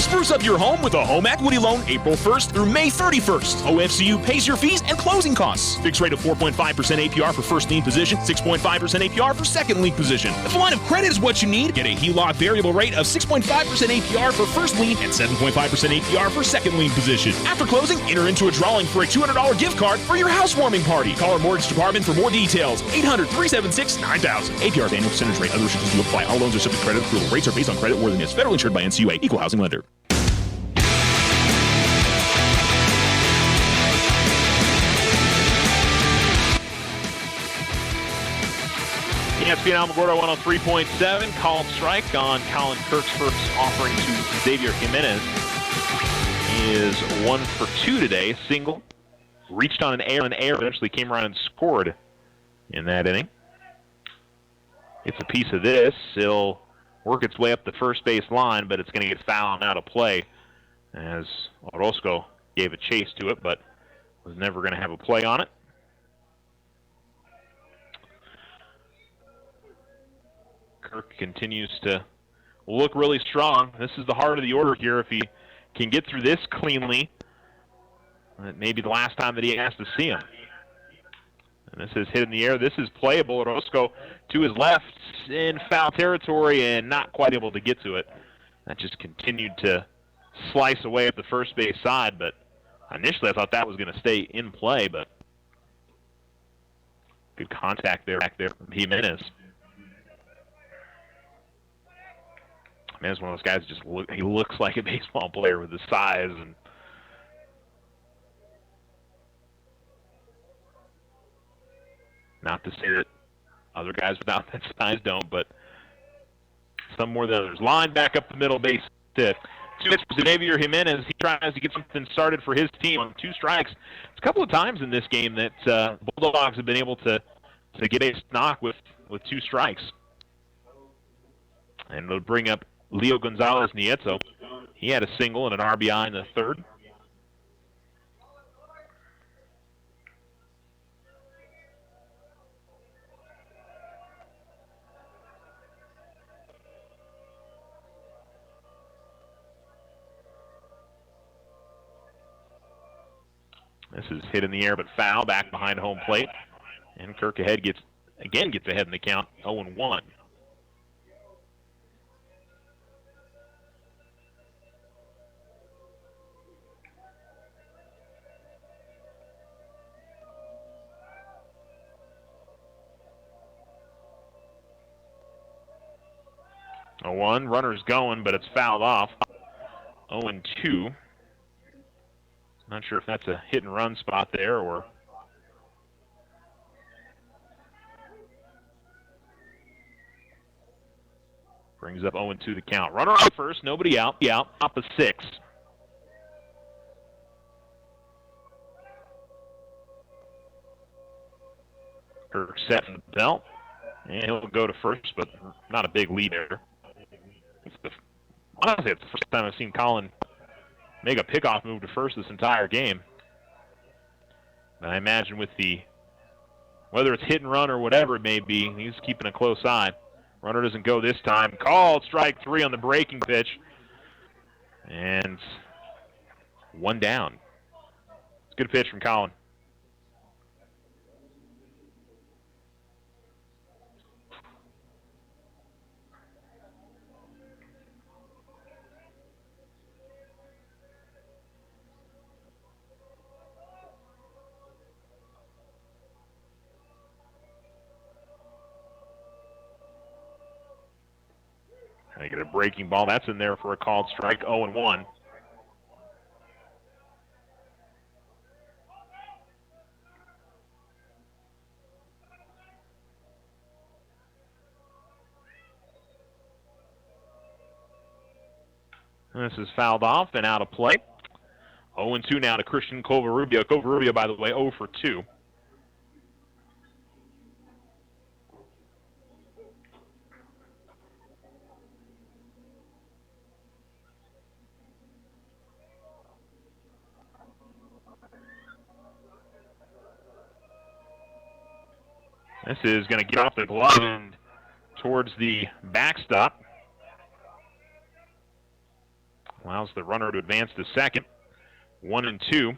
Spruce up your home with a home equity loan April 1st through May 31st. OFCU pays your fees and closing costs. Fixed rate of 4.5% APR for first lien position, 6.5% APR for second lien position. If a line of credit is what you need, get a HELOC variable rate of 6.5% APR for first lien and 7.5% APR for second lien position. After closing, enter into a drawing for a $200 gift card for your housewarming party. Call our mortgage department for more details. 800-376-9000. APR annual percentage rate. Other restrictions do apply. All loans are subject to credit approval. Rates are based on credit worthiness. Federally insured by NCUA. Equal housing lender. ESPN Alamogordo 103.7. Called strike on Colin Kirk's first offering to Xavier Jimenez. He is 1 for 2 today. Single. Reached on an air. Eventually came around and scored in that inning. Gets a piece of this. It'll work its way up the first base line, but it's going to get fouled out of play as Orozco gave a chase to it, but was never going to have a play on it. Kirk continues to look really strong. This is the heart of the order here. If he can get through this cleanly, it may be the last time that he has to see him. And this is hit in the air. This is playable. Orozco to his left in foul territory and not quite able to get to it. That just continued to slice away at the first base side, but initially I thought that was going to stay in play, but good contact there back there from Jimenez. Man, it's one of those guys he looks like a baseball player with his size. And not to say that other guys without that size don't, but some more than others. Line back up the middle base to 2 hits for Xavier Jimenez. He tries to get something started for his team on 2 strikes. It's a couple of times in this game that Bulldogs have been able to get a knock with 2 strikes. And it'll bring up Leo Gonzalez Nieto. He had a single and an RBI in the 3rd. This is hit in the air, but foul back behind home plate. And Kirk gets ahead in the count, 0-1. A 1, runner's going, but it's fouled off. 0-2. Not sure if that's a hit and run spot there or brings up 0-2 the count. Runner on first, nobody out. Top of 6. Kirk set in the belt, and he'll go to first, but not a big lead there. Honestly, it's the first time I've seen Colin make a pickoff move to first this entire game. And I imagine with whether it's hit and run or whatever it may be, he's keeping a close eye. Runner doesn't go this time. Called strike 3 on the breaking pitch. And 1 down. It's a good pitch from Colin. They get a breaking ball. That's in there for a called strike, 0-1. This is fouled off and out of play. 0-2 now to Christian Covarrubia. Covarrubia, by the way, 0 for 2. This is going to get off the glove and towards the backstop. Allows the runner to advance to second. 1-2.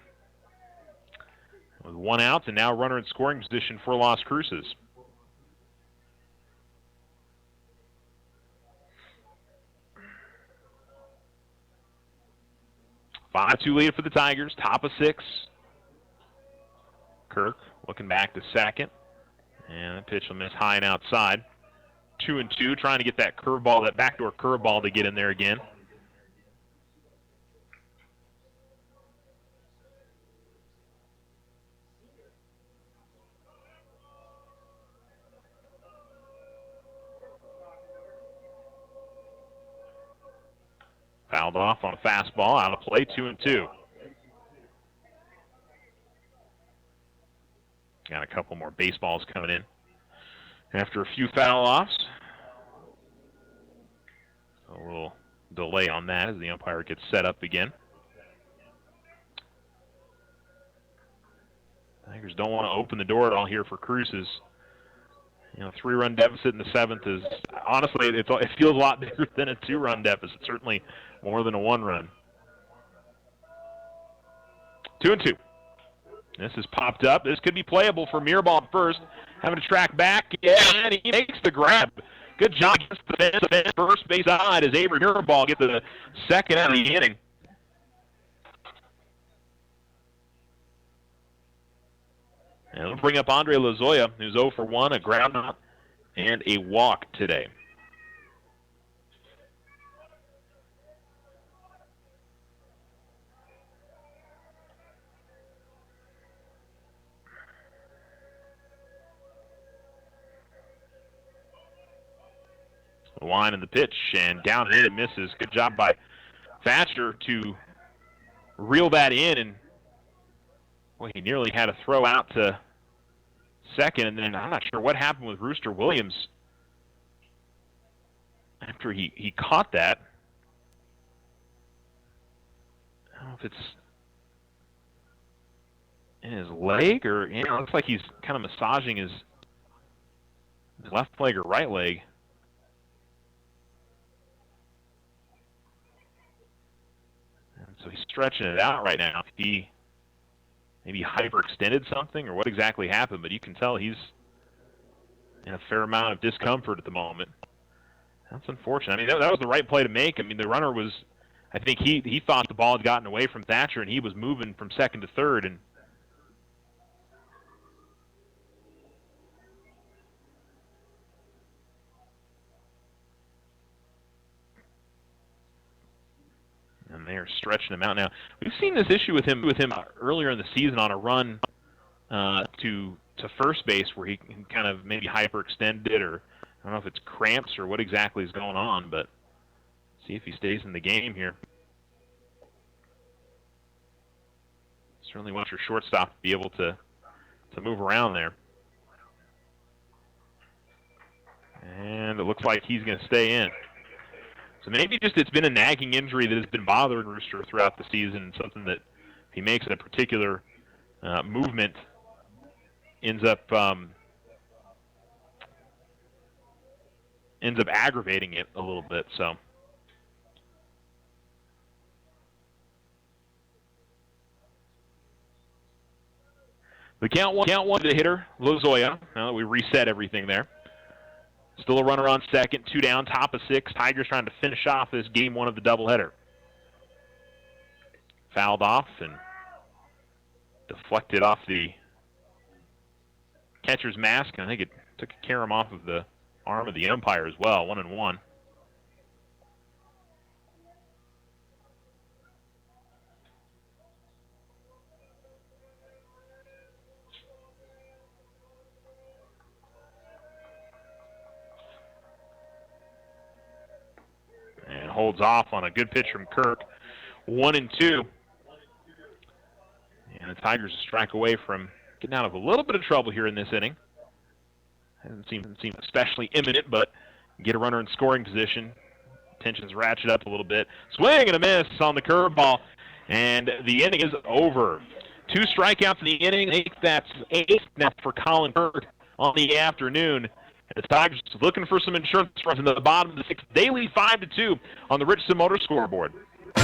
With 1 out, and now runner in scoring position for Las Cruces. Five 2 lead for the Tigers, top of 6. Kirk looking back to second. And the pitch will miss high and outside. 2-2, trying to get that curveball, that backdoor curveball to get in there again. Fouled off on a fastball, out of play, 2-2. Got a couple more baseballs coming in after a few foul offs. A little delay on that as the umpire gets set up again. Tigers don't want to open the door at all here for Cruces. 3-run deficit in the 7th is, honestly, it feels a lot bigger than a 2-run deficit. Certainly more than a 1-run. 2-2. This is popped up. This could be playable for Mirabal at first. Having to track back. Yeah, and he makes the grab. Good job against the fence. First base side as Avery Mirabal gets the second out of the inning. And we'll bring up Andre Lozoya, who's 0 for 1, a ground out, and a walk today. The line and the pitch, and down and in it misses. Good job by Thatcher to reel that in, and well, he nearly had a throw out to second, and then I'm not sure what happened with Rooster Williams after he caught that. I don't know if it's in his leg or, it looks like he's kind of massaging his left leg or right leg. And so he's stretching it out right now. He maybe hyperextended something or what exactly happened, but you can tell he's in a fair amount of discomfort at the moment. That's unfortunate. I mean, that was the right play to make. I mean, the runner was, I think he thought the ball had gotten away from Thatcher, and he was moving from second to third. And they're stretching him out now. We've seen this issue with him earlier in the season on a run to first base where he can kind of maybe hyperextend it, or I don't know if it's cramps or what exactly is going on, but see if he stays in the game here. Certainly want your shortstop to be able to move around there. And it looks like he's going to stay in. So maybe just it's been a nagging injury that has been bothering Rooster throughout the season, something that if he makes a particular movement ends up aggravating it a little bit. So the count one to the hitter, Lozoya. Now that we reset everything there. Still a runner on second, 2 down, top of 6. Tigers trying to finish off this game 1 of the doubleheader. Fouled off and deflected off the catcher's mask, and I think it took a carom off of the arm of the umpire as well. 1-1. And holds off on a good pitch from Kirk. 1-2. And the Tigers a strike away from getting out of a little bit of trouble here in this inning. Hasn't seemed especially imminent, but get a runner in scoring position. Tensions ratchet up a little bit. Swing and a miss on the curveball. And the inning is over. 2 strikeouts in the inning. That's 8 now for Colin Kirk on the afternoon. The Tigers looking for some insurance runs in the bottom of the 6th. They lead 5-2 on the Richardson Motor scoreboard.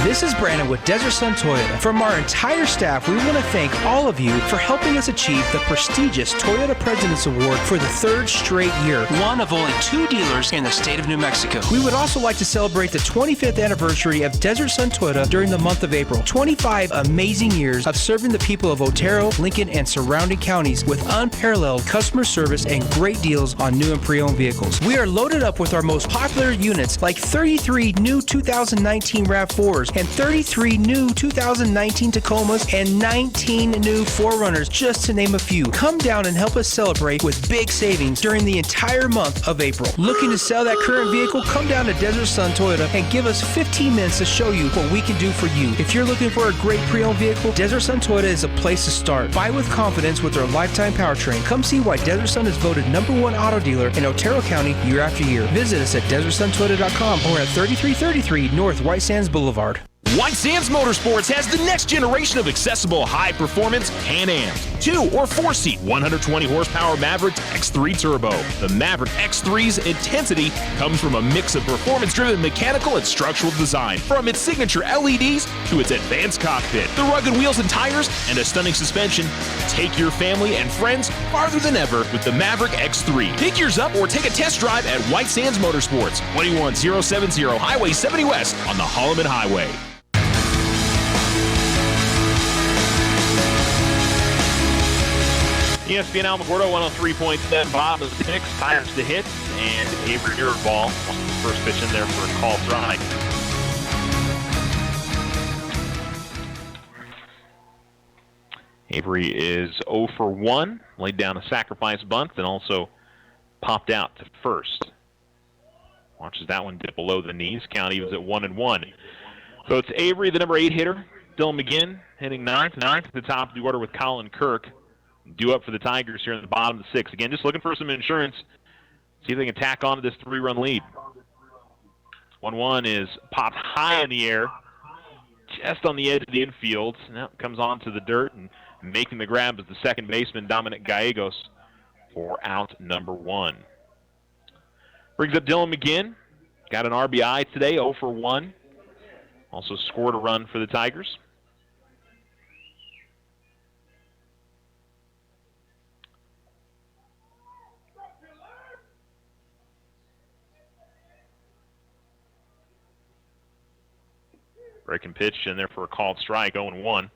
This is Brandon with Desert Sun Toyota. From our entire staff, we want to thank all of you for helping us achieve the prestigious Toyota President's Award for the 3rd straight year, one of only 2 dealers in the state of New Mexico. We would also like to celebrate the 25th anniversary of Desert Sun Toyota during the month of April. 25 amazing years of serving the people of Otero, Lincoln, and surrounding counties with unparalleled customer service and great deals on new and pre-owned vehicles. We are loaded up with our most popular units like 33 new 2019 RAV4s and 33 new 2019 Tacomas and 19 new 4Runners, just to name a few. Come down and help us celebrate with big savings during the entire month of April. Looking to sell that current vehicle? Come down to Desert Sun Toyota and give us 15 minutes to show you what we can do for you. If you're looking for a great pre-owned vehicle, Desert Sun Toyota is a place to start. Buy with confidence with their lifetime powertrain. Come see why Desert Sun is voted #1 auto dealer in Otero County year after year. Visit us at desertsuntoyota.com or at 3333 North White Sands Boulevard. White Sands Motorsports has the next generation of accessible high-performance Can-Ams. 2- or 4-seat, 120-horsepower Maverick X3 Turbo. The Maverick X3's intensity comes from a mix of performance-driven mechanical and structural design. From its signature LEDs to its advanced cockpit, the rugged wheels and tires, and a stunning suspension, take your family and friends farther than ever with the Maverick X3. Pick yours up or take a test drive at White Sands Motorsports, 21070 Highway 70 West on the Holloman Highway. ESPN Alamogordo 103.7, bottom of the 6th, Tigers to hit, and Avery Irvball, first pitch in there for a call strike. Avery is 0 for 1, laid down a sacrifice bunt, and also popped out to first. Watches that one dip below the knees. Count evens at 1-1. So it's Avery, the number 8 hitter. Dylan McGinn hitting ninth at the top of the order with Colin Kirk. Due up for the Tigers here in the bottom of the 6th. Again, just looking for some insurance. See if they can tack on to this 3-run lead. 1-1 is popped high in the air, just on the edge of the infield. Now comes onto the dirt, and making the grab is the second baseman, Dominic Gallegos, for out number 1. Brings up Dylan McGinn. Got an RBI today, 0 for 1. Also scored a run for the Tigers. Breaking pitch in there for a called strike, 0-1.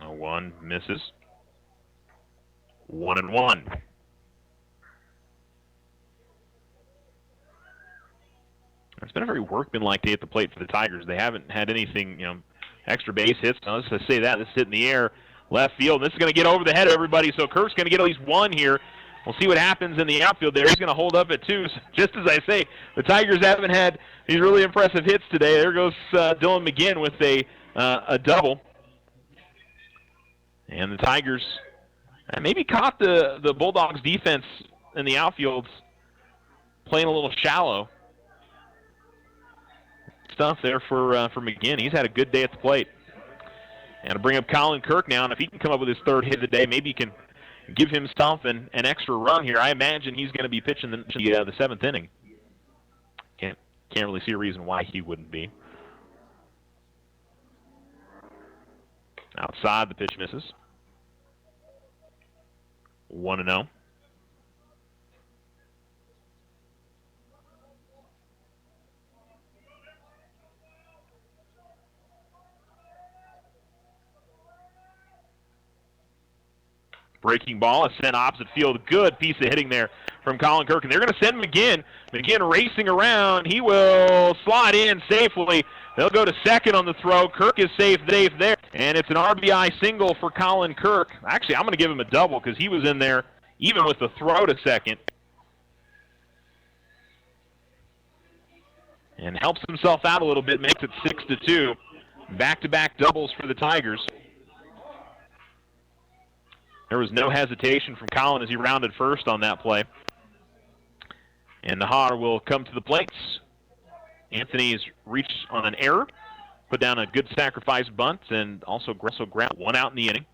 One misses. 1-1. It's been a very workmanlike day at the plate for the Tigers. They haven't had anything, extra base hits. Now, let's say that. This is hit in the air, left field. This is going to get over the head of everybody, so Kirk's going to get at least 1 here. We'll see what happens in the outfield there. He's going to hold up at 2. So just as I say, the Tigers haven't had these really impressive hits today. There goes Dylan McGinn with a double. And the Tigers maybe caught the Bulldogs' defense in the outfield playing a little shallow. Stuff there for McGinn. He's had a good day at the plate. And to bring up Colin Kirk now, and if he can come up with his 3rd hit of the day, maybe he can give himself an extra run here. I imagine he's going to be pitching the 7th inning. Can't really see a reason why he wouldn't be. Outside, the pitch misses. 1-0. Breaking ball is sent opposite field. Good piece of hitting there from Colin Kirk. And they're going to send McGinn. McGinn racing around. He will slide in safely. They'll go to second on the throw. Kirk is safe there. And it's an RBI single for Colin Kirk. Actually, I'm going to give him a double because he was in there even with the throw to second. And helps himself out a little bit, makes it 6-2. Back-to-back doubles for the Tigers. There was no hesitation from Colin as he rounded first on that play. And Nahar will come to the plates. Anthony's reached on an error, put down a good sacrifice bunt, and also ground 1 out in the inning.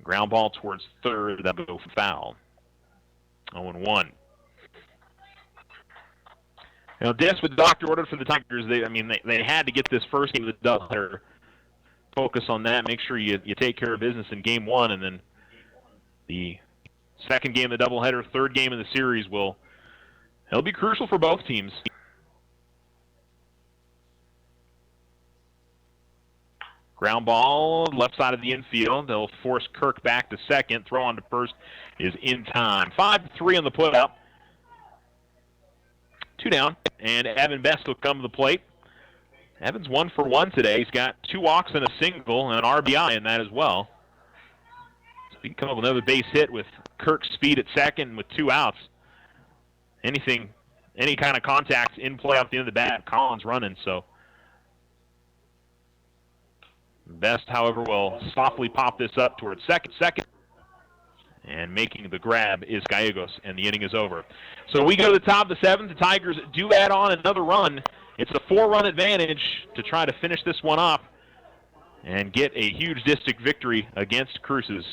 Ground ball towards third, that will go foul. 0-1. This with the doctor ordered for the Tigers. They had to get this first game of the doubleheader. Focus on that. Make sure you take care of business in game 1, and then the second game of the doubleheader, 3rd game of the series it'll be crucial for both teams. Ground ball, left side of the infield. They'll force Kirk back to second. Throw on to first is in time. 5-3 on the put-up. 2 down, and Evan Best will come to the plate. Evans 1 for 1 today. He's got 2 walks and a single and an RBI in that as well. So he can come up with another base hit with Kirk's speed at second with 2 outs. Any kind of contact in play off the end of the bat, Collins running. So Best, however, will softly pop this up towards second. And making the grab is Gallegos, and the inning is over. So we go to the top of the 7th. The Tigers do add on another run. It's a 4-run advantage to try to finish this one off and get a huge district victory against Cruces.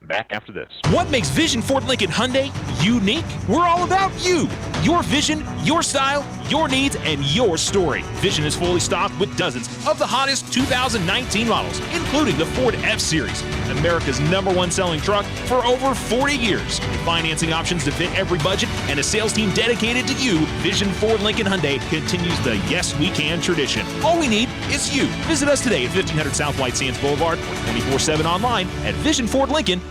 Back after this. What makes Vision Ford Lincoln Hyundai unique? We're all about you. Your vision, your style, your needs, and your story. Vision is fully stocked with dozens of the hottest 2019 models, including the Ford F-Series, America's #1 selling truck for over 40 years. Financing options to fit every budget and a sales team dedicated to you. Vision Ford Lincoln Hyundai continues the Yes We Can tradition. All we need is you. Visit us today at 1500 South White Sands Boulevard or 24/7 online at visionfordlincoln.com.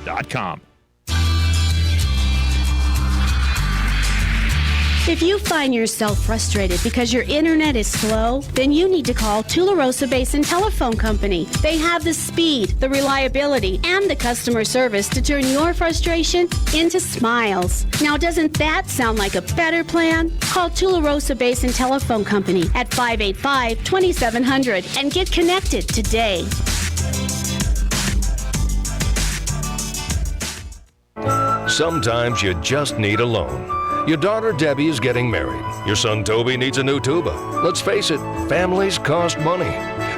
If you find yourself frustrated because your internet is slow, then you need to call Tularosa Basin Telephone Company. They have the speed, the reliability, and the customer service to turn your frustration into smiles. Now, doesn't that sound like a better plan? Call Tularosa Basin Telephone Company at 585-2700 and get connected today. Sometimes you just need a loan. Your daughter Debbie is getting married. Your son Toby needs a new tuba. Let's face it, families cost money.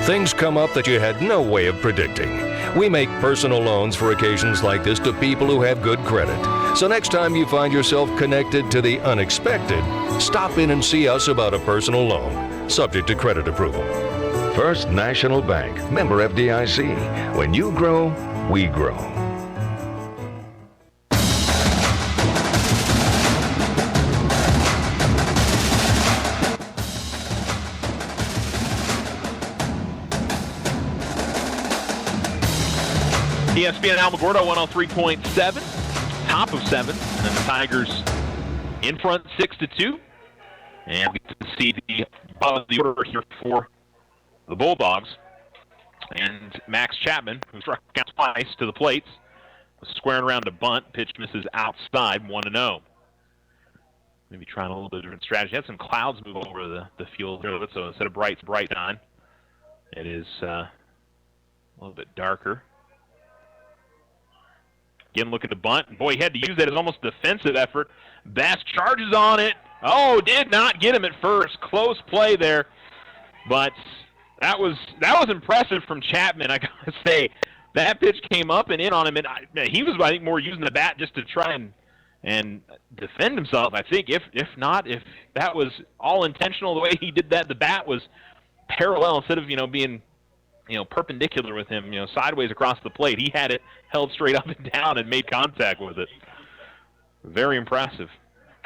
Things come up that you had no way of predicting. We make personal loans for occasions like this to people who have good credit. So next time you find yourself connected to the unexpected, stop in and see us about a personal loan, subject to credit approval. First National Bank, member FDIC. When you grow, we grow. ESPN Alamogordo 103.7, top of 7, and then the Tigers in front 6-2. And we get to see the bottom of the order here for the Bulldogs. And Max Chapman, who struck out twice to the plates, was squaring around a bunt. Pitch misses outside, 1-0. Maybe trying a little bit of different strategy. Had some clouds move over the field here, so instead of bright sunshine, it is a little bit darker. Again, look at the bunt. Boy, he had to use that as almost a defensive effort. Bass charges on it. Oh, did not get him at first. Close play there. But that was impressive from Chapman, I got to say. That pitch came up and in on him, and he was, I think, more using the bat just to try and defend himself, I think. If that was all intentional, the way he did that, the bat was parallel instead of, being perpendicular with him, sideways across the plate. He had it held straight up and down and made contact with it. Very impressive.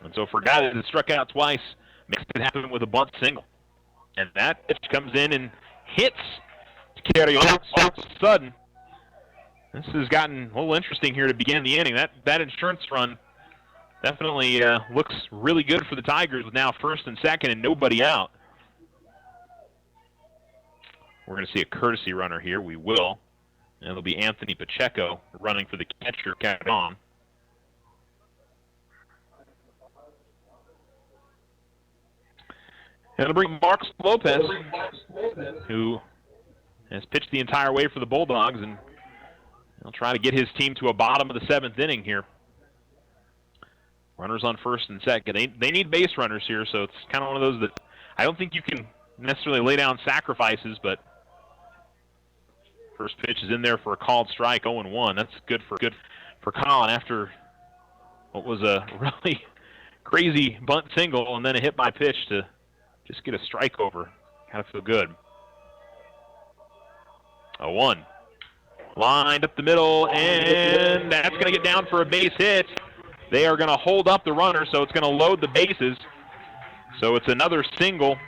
And so for a guy that has struck out twice, makes it happen with a bunt single. And that pitch comes in and hits Carrion. All of a sudden, this has gotten a little interesting here to begin the inning. That insurance run definitely looks really good for the Tigers with now first and second and nobody out. We're going to see a courtesy runner here. We will. And it'll be Anthony Pacheco running for the catcher, Carrion. And it'll bring Marcos Lopez, who has pitched the entire way for the Bulldogs, and he'll try to get his team to a bottom of the seventh inning here. Runners on first and second. They need base runners here, so it's kind of one of those that I don't think you can necessarily lay down sacrifices, but first pitch is in there for a called strike, 0-1. That's good for Colin after what was a really crazy bunt single and then a hit by pitch to just get a strike over. Gotta feel good. 0-1. Lined up the middle, and that's going to get down for a base hit. They are going to hold up the runner, so it's going to load the bases. So it's another single,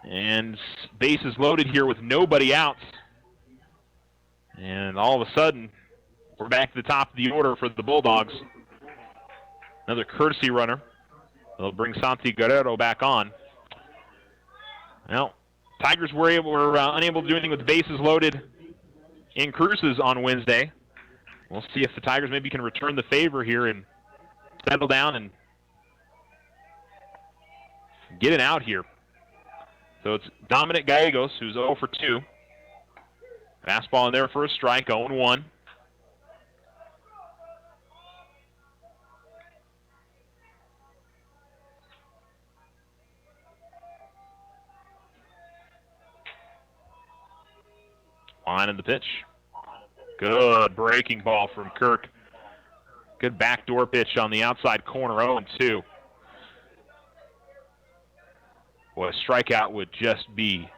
and bases loaded here with nobody outs. And all of a sudden, we're back to the top of the order for the Bulldogs. Another courtesy runner. They'll bring Santi Guerrero back on. Well, Tigers were unable to do anything with the bases loaded in Cruces on Wednesday. We'll see if the Tigers maybe can return the favor here and settle down and get it out here. So it's Dominic Gallegos, who's 0 for 2. Fastball in there for a strike, 0-1. Line in the pitch. Good breaking ball from Kirk. Good backdoor pitch on the outside corner, 0-2. Boy, a strikeout would just be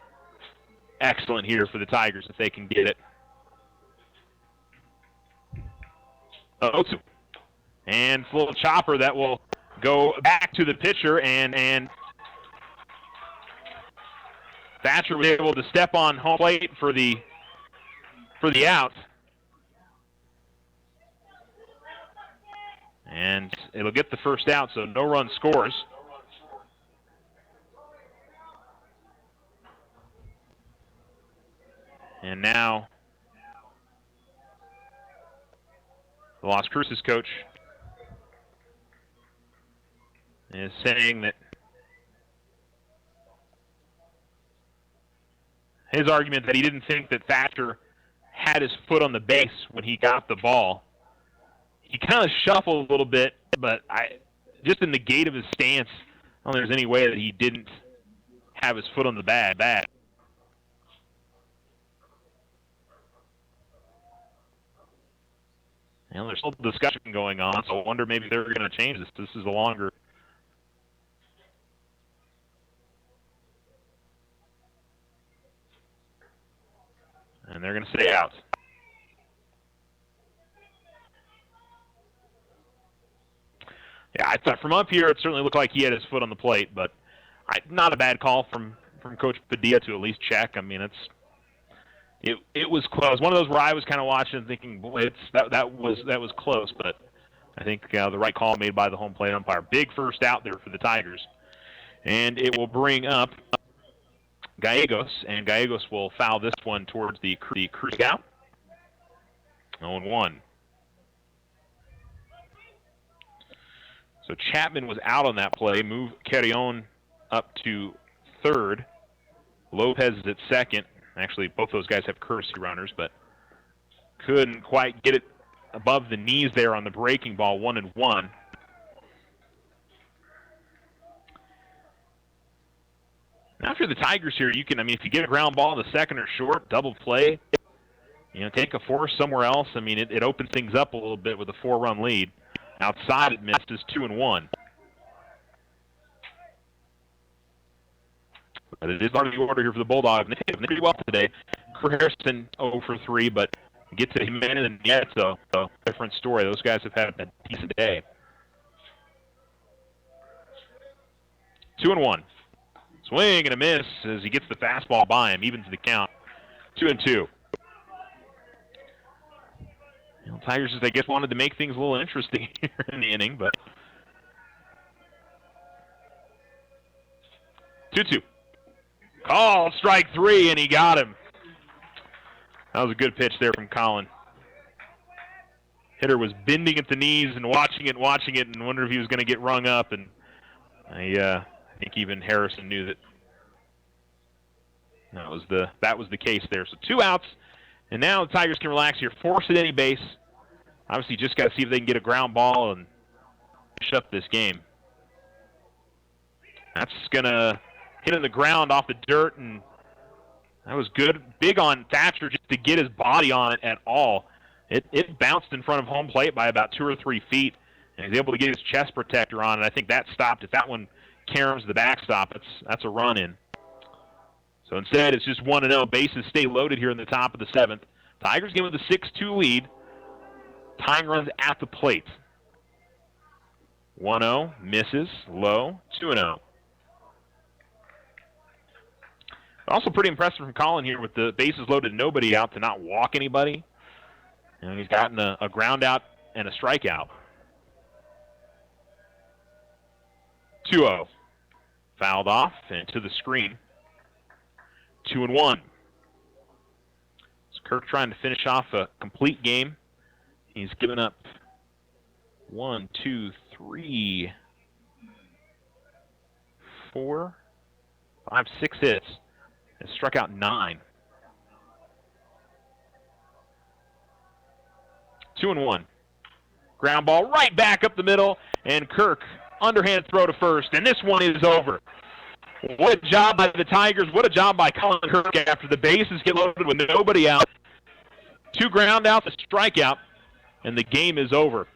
excellent here for the Tigers if they can get it. 0-2. And full chopper that will go back to the pitcher, and Thatcher was able to step on home plate for the out. And It'll get the first out, so no run scores. And now the Las Cruces coach is saying that his argument that he didn't think that Thatcher had his foot on the base when he got the ball. He kind of shuffled a little bit, but just in the gait of his stance, I don't think there's any way that he didn't have his foot on the bat. And there's still discussion going on, so I wonder maybe they're going to change this. This is a longer. And they're going to stay out. Yeah, I thought from up here it certainly looked like he had his foot on the plate, but not a bad call from Coach Padilla to at least check. I mean, it was close. One of those where I was kind of watching and thinking, boy, that was close, but I think the right call made by the home plate umpire. Big first out there for the Tigers, and it will bring up Gallegos, and Gallegos will foul this one towards the Cruces out. 0-1. So Chapman was out on that play. Move Carrion up to third. Lopez is at second. Actually, both those guys have courtesy runners, but couldn't quite get it above the knees there on the breaking ball. 1-1. Now, if you're the Tigers here, you can, if you get a ground ball to second or short, double play, take a force somewhere else. It opens things up a little bit with a 4-run lead. Outside it missed is 2-1. But it is part of the order here for the Bulldogs. And they did pretty well today. Harrison 0 for 3, but get to Jimenez and Nieto, so different story. Those guys have had a decent day. 2-1. Swing and a miss as he gets the fastball by him, evens the count. 2-2. Tigers, I guess, wanted to make things a little interesting here in the inning, but 2-2. Call, strike 3, and he got him. That was a good pitch there from Colin. Hitter was bending at the knees and watching it, and wondered if he was going to get rung up. And I think even Harrison knew that that was the case there. So 2 outs, and now the Tigers can relax here. Force at any base. Obviously, just got to see if they can get a ground ball and finish up this game. That's going to hit in the ground off the dirt, and that was good. Big on Thatcher just to get his body on it at all. It bounced in front of home plate by about 2 or 3 feet, and he's able to get his chest protector on, and I think that stopped. If that one caroms the backstop, that's a run in. So instead, it's just 1-0. Bases stay loaded here in the top of the 7th. Tigers get with a 6-2 lead. Tying runs at the plate. 1-0, misses, low, 2-0. Also pretty impressive from Colin here with the bases loaded, nobody out, to not walk anybody. And he's gotten a ground out and a strikeout. 2-0. Fouled off and to the screen. 2-1. So Kirk trying to finish off a complete game. He's given up 1, 2, 3, 4, 5, 6 hits, and struck out 9. 2-1. Ground ball right back up the middle, and Kirk underhand throw to first, and this one is over. What a job by the Tigers. What a job by Colin Kirk after the bases get loaded with nobody out. 2 ground outs, a strikeout, and the game is over.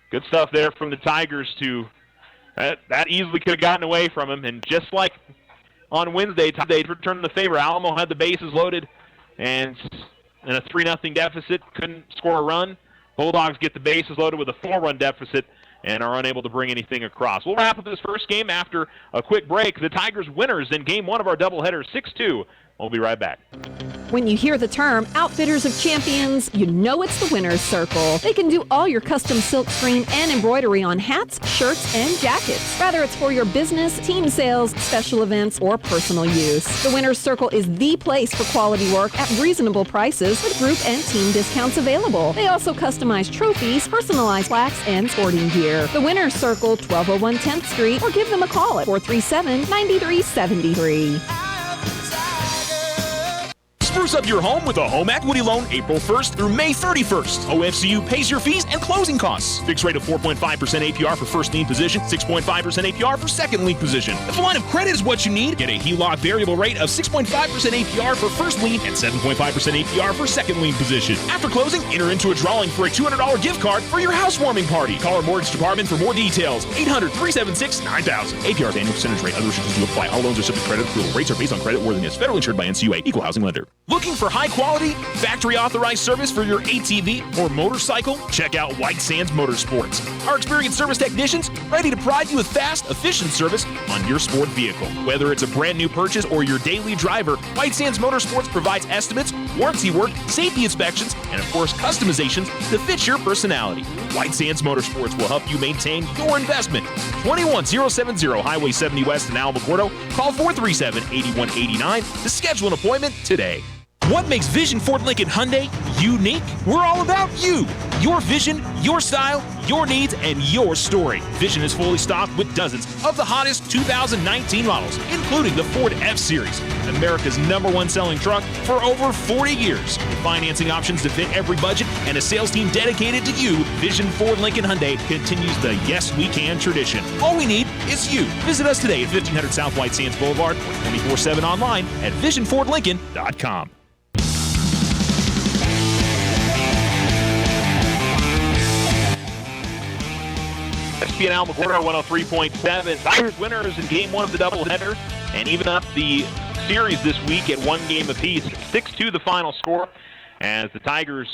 Good stuff there from the Tigers that easily could have gotten away from him. And just like on Wednesday, they returned the favor. Alamo had the bases loaded and in a 3-0 deficit, couldn't score a run. Bulldogs get the bases loaded with a 4-run deficit and are unable to bring anything across. We'll wrap up this first game after a quick break. The Tigers winners in Game 1 of our doubleheader, 6-2. We'll be right back. When you hear the term Outfitters of Champions, you know it's the Winner's Circle. They can do all your custom silk screen and embroidery on hats, shirts, and jackets. Whether it's for your business, team sales, special events, or personal use. The Winner's Circle is the place for quality work at reasonable prices with group and team discounts available. They also customize trophies, personalized plaques, and sporting gear. The Winner's Circle, 1201 10th Street, or give them a call at 437-9373. Spruce up your home with a home equity loan April 1st through May 31st. OFCU pays your fees and closing costs. Fixed rate of 4.5% APR for first lien position, 6.5% APR for second lien position. If a line of credit is what you need, get a HELOC variable rate of 6.5% APR for first lien and 7.5% APR for second lien position. After closing, enter into a drawing for a $200 gift card for your housewarming party. Call our mortgage department for more details. 800-376-9000. APR's annual percentage rate. Other restrictions do apply. All loans are subject to credit approval. Rates are based on credit worthiness. Federally insured by NCUA. Equal housing lender. Looking for high quality, factory authorized service for your ATV or motorcycle? Check out White Sands Motorsports. Our experienced service technicians ready to provide you with fast, efficient service on your sport vehicle. Whether it's a brand new purchase or your daily driver, White Sands Motorsports provides estimates, warranty work, safety inspections, and of course customizations to fit your personality. White Sands Motorsports will help you maintain your investment. 21070 Highway 70 West in Alamogordo. Call 437-8189 to schedule an appointment today. What makes Vision Ford Lincoln Hyundai unique? We're all about you. Your vision, your style, your needs, and your story. Vision is fully stocked with dozens of the hottest 2019 models, including the Ford F-Series, America's #1 selling truck for over 40 years. With financing options to fit every budget and a sales team dedicated to you, Vision Ford Lincoln Hyundai continues the Yes We Can tradition. All we need is you. Visit us today at 1500 South White Sands Boulevard or 24/7 online at visionfordlincoln.com. ESPN Alamogordo 103.7. Tigers winners in Game 1 of the doubleheader, and even up the series this week at one game apiece. 6-2 the final score as the Tigers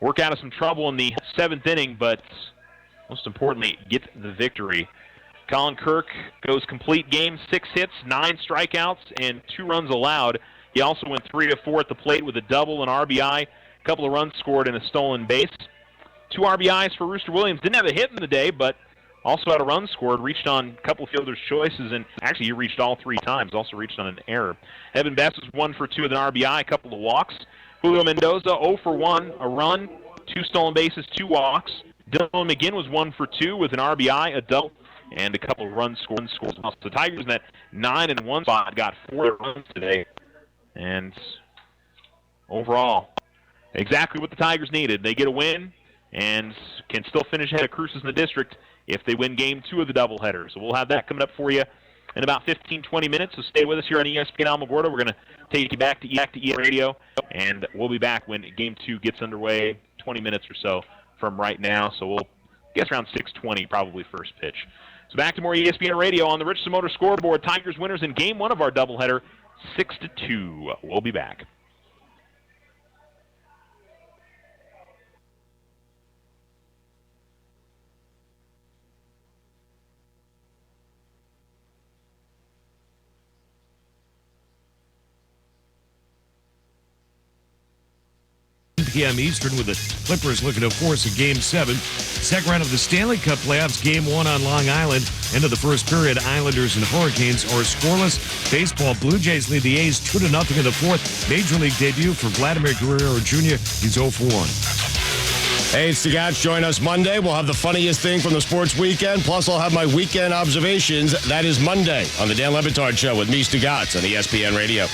work out of some trouble in the 7th inning, but most importantly, get the victory. Colin Kirk goes complete game, 6 hits, 9 strikeouts, and 2 runs allowed. He also went 3 of 4 at the plate with a double, an RBI, a couple of runs scored, and a stolen base. 2 RBIs for Rooster Williams. Didn't have a hit in the day, but also had a run scored, reached on a couple of fielders' choices, and actually he reached all 3 times, also reached on an error. Evan Best was 1 for 2 with an RBI, a couple of walks. Julio Mendoza, 0 for 1, a run, 2 stolen bases, 2 walks. Dylan McGinn was 1 for 2 with an RBI, a double, and a couple of runs scored. So the Tigers in that 9-1 spot got 4 runs today. And overall, exactly what the Tigers needed. They get a win and can still finish ahead of Cruces in the district if they win Game 2 of the doubleheader. So we'll have that coming up for you in about 15-20 minutes. So stay with us here on ESPN Alamogordo. We're going to take you back to ESPN Radio, and we'll be back when Game 2 gets underway, 20 minutes or so from right now. So we'll guess around 6:20, probably first pitch. So back to more ESPN Radio on the Richardson Motor scoreboard. Tigers winners in Game 1 of our doubleheader, 6-2. We'll be back. p.m. Eastern with the Clippers looking to force a Game 7. Second round of the Stanley Cup playoffs, Game 1 on Long Island. End of the first period, Islanders and Hurricanes are scoreless. Baseball, Blue Jays lead the A's 2-0 in the 4th. Major League debut for Vladimir Guerrero Jr. He's 0 for 1. Hey, it's the Gats. Join us Monday. We'll have the funniest thing from the sports weekend. Plus, I'll have my weekend observations. That is Monday on the Dan Le Batard Show with me, Stu Gats, on ESPN Radio.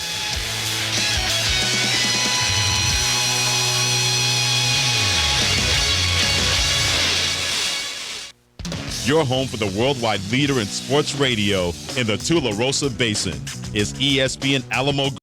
Your home for the worldwide leader in sports radio in the Tularosa Basin is ESPN Alamogordo.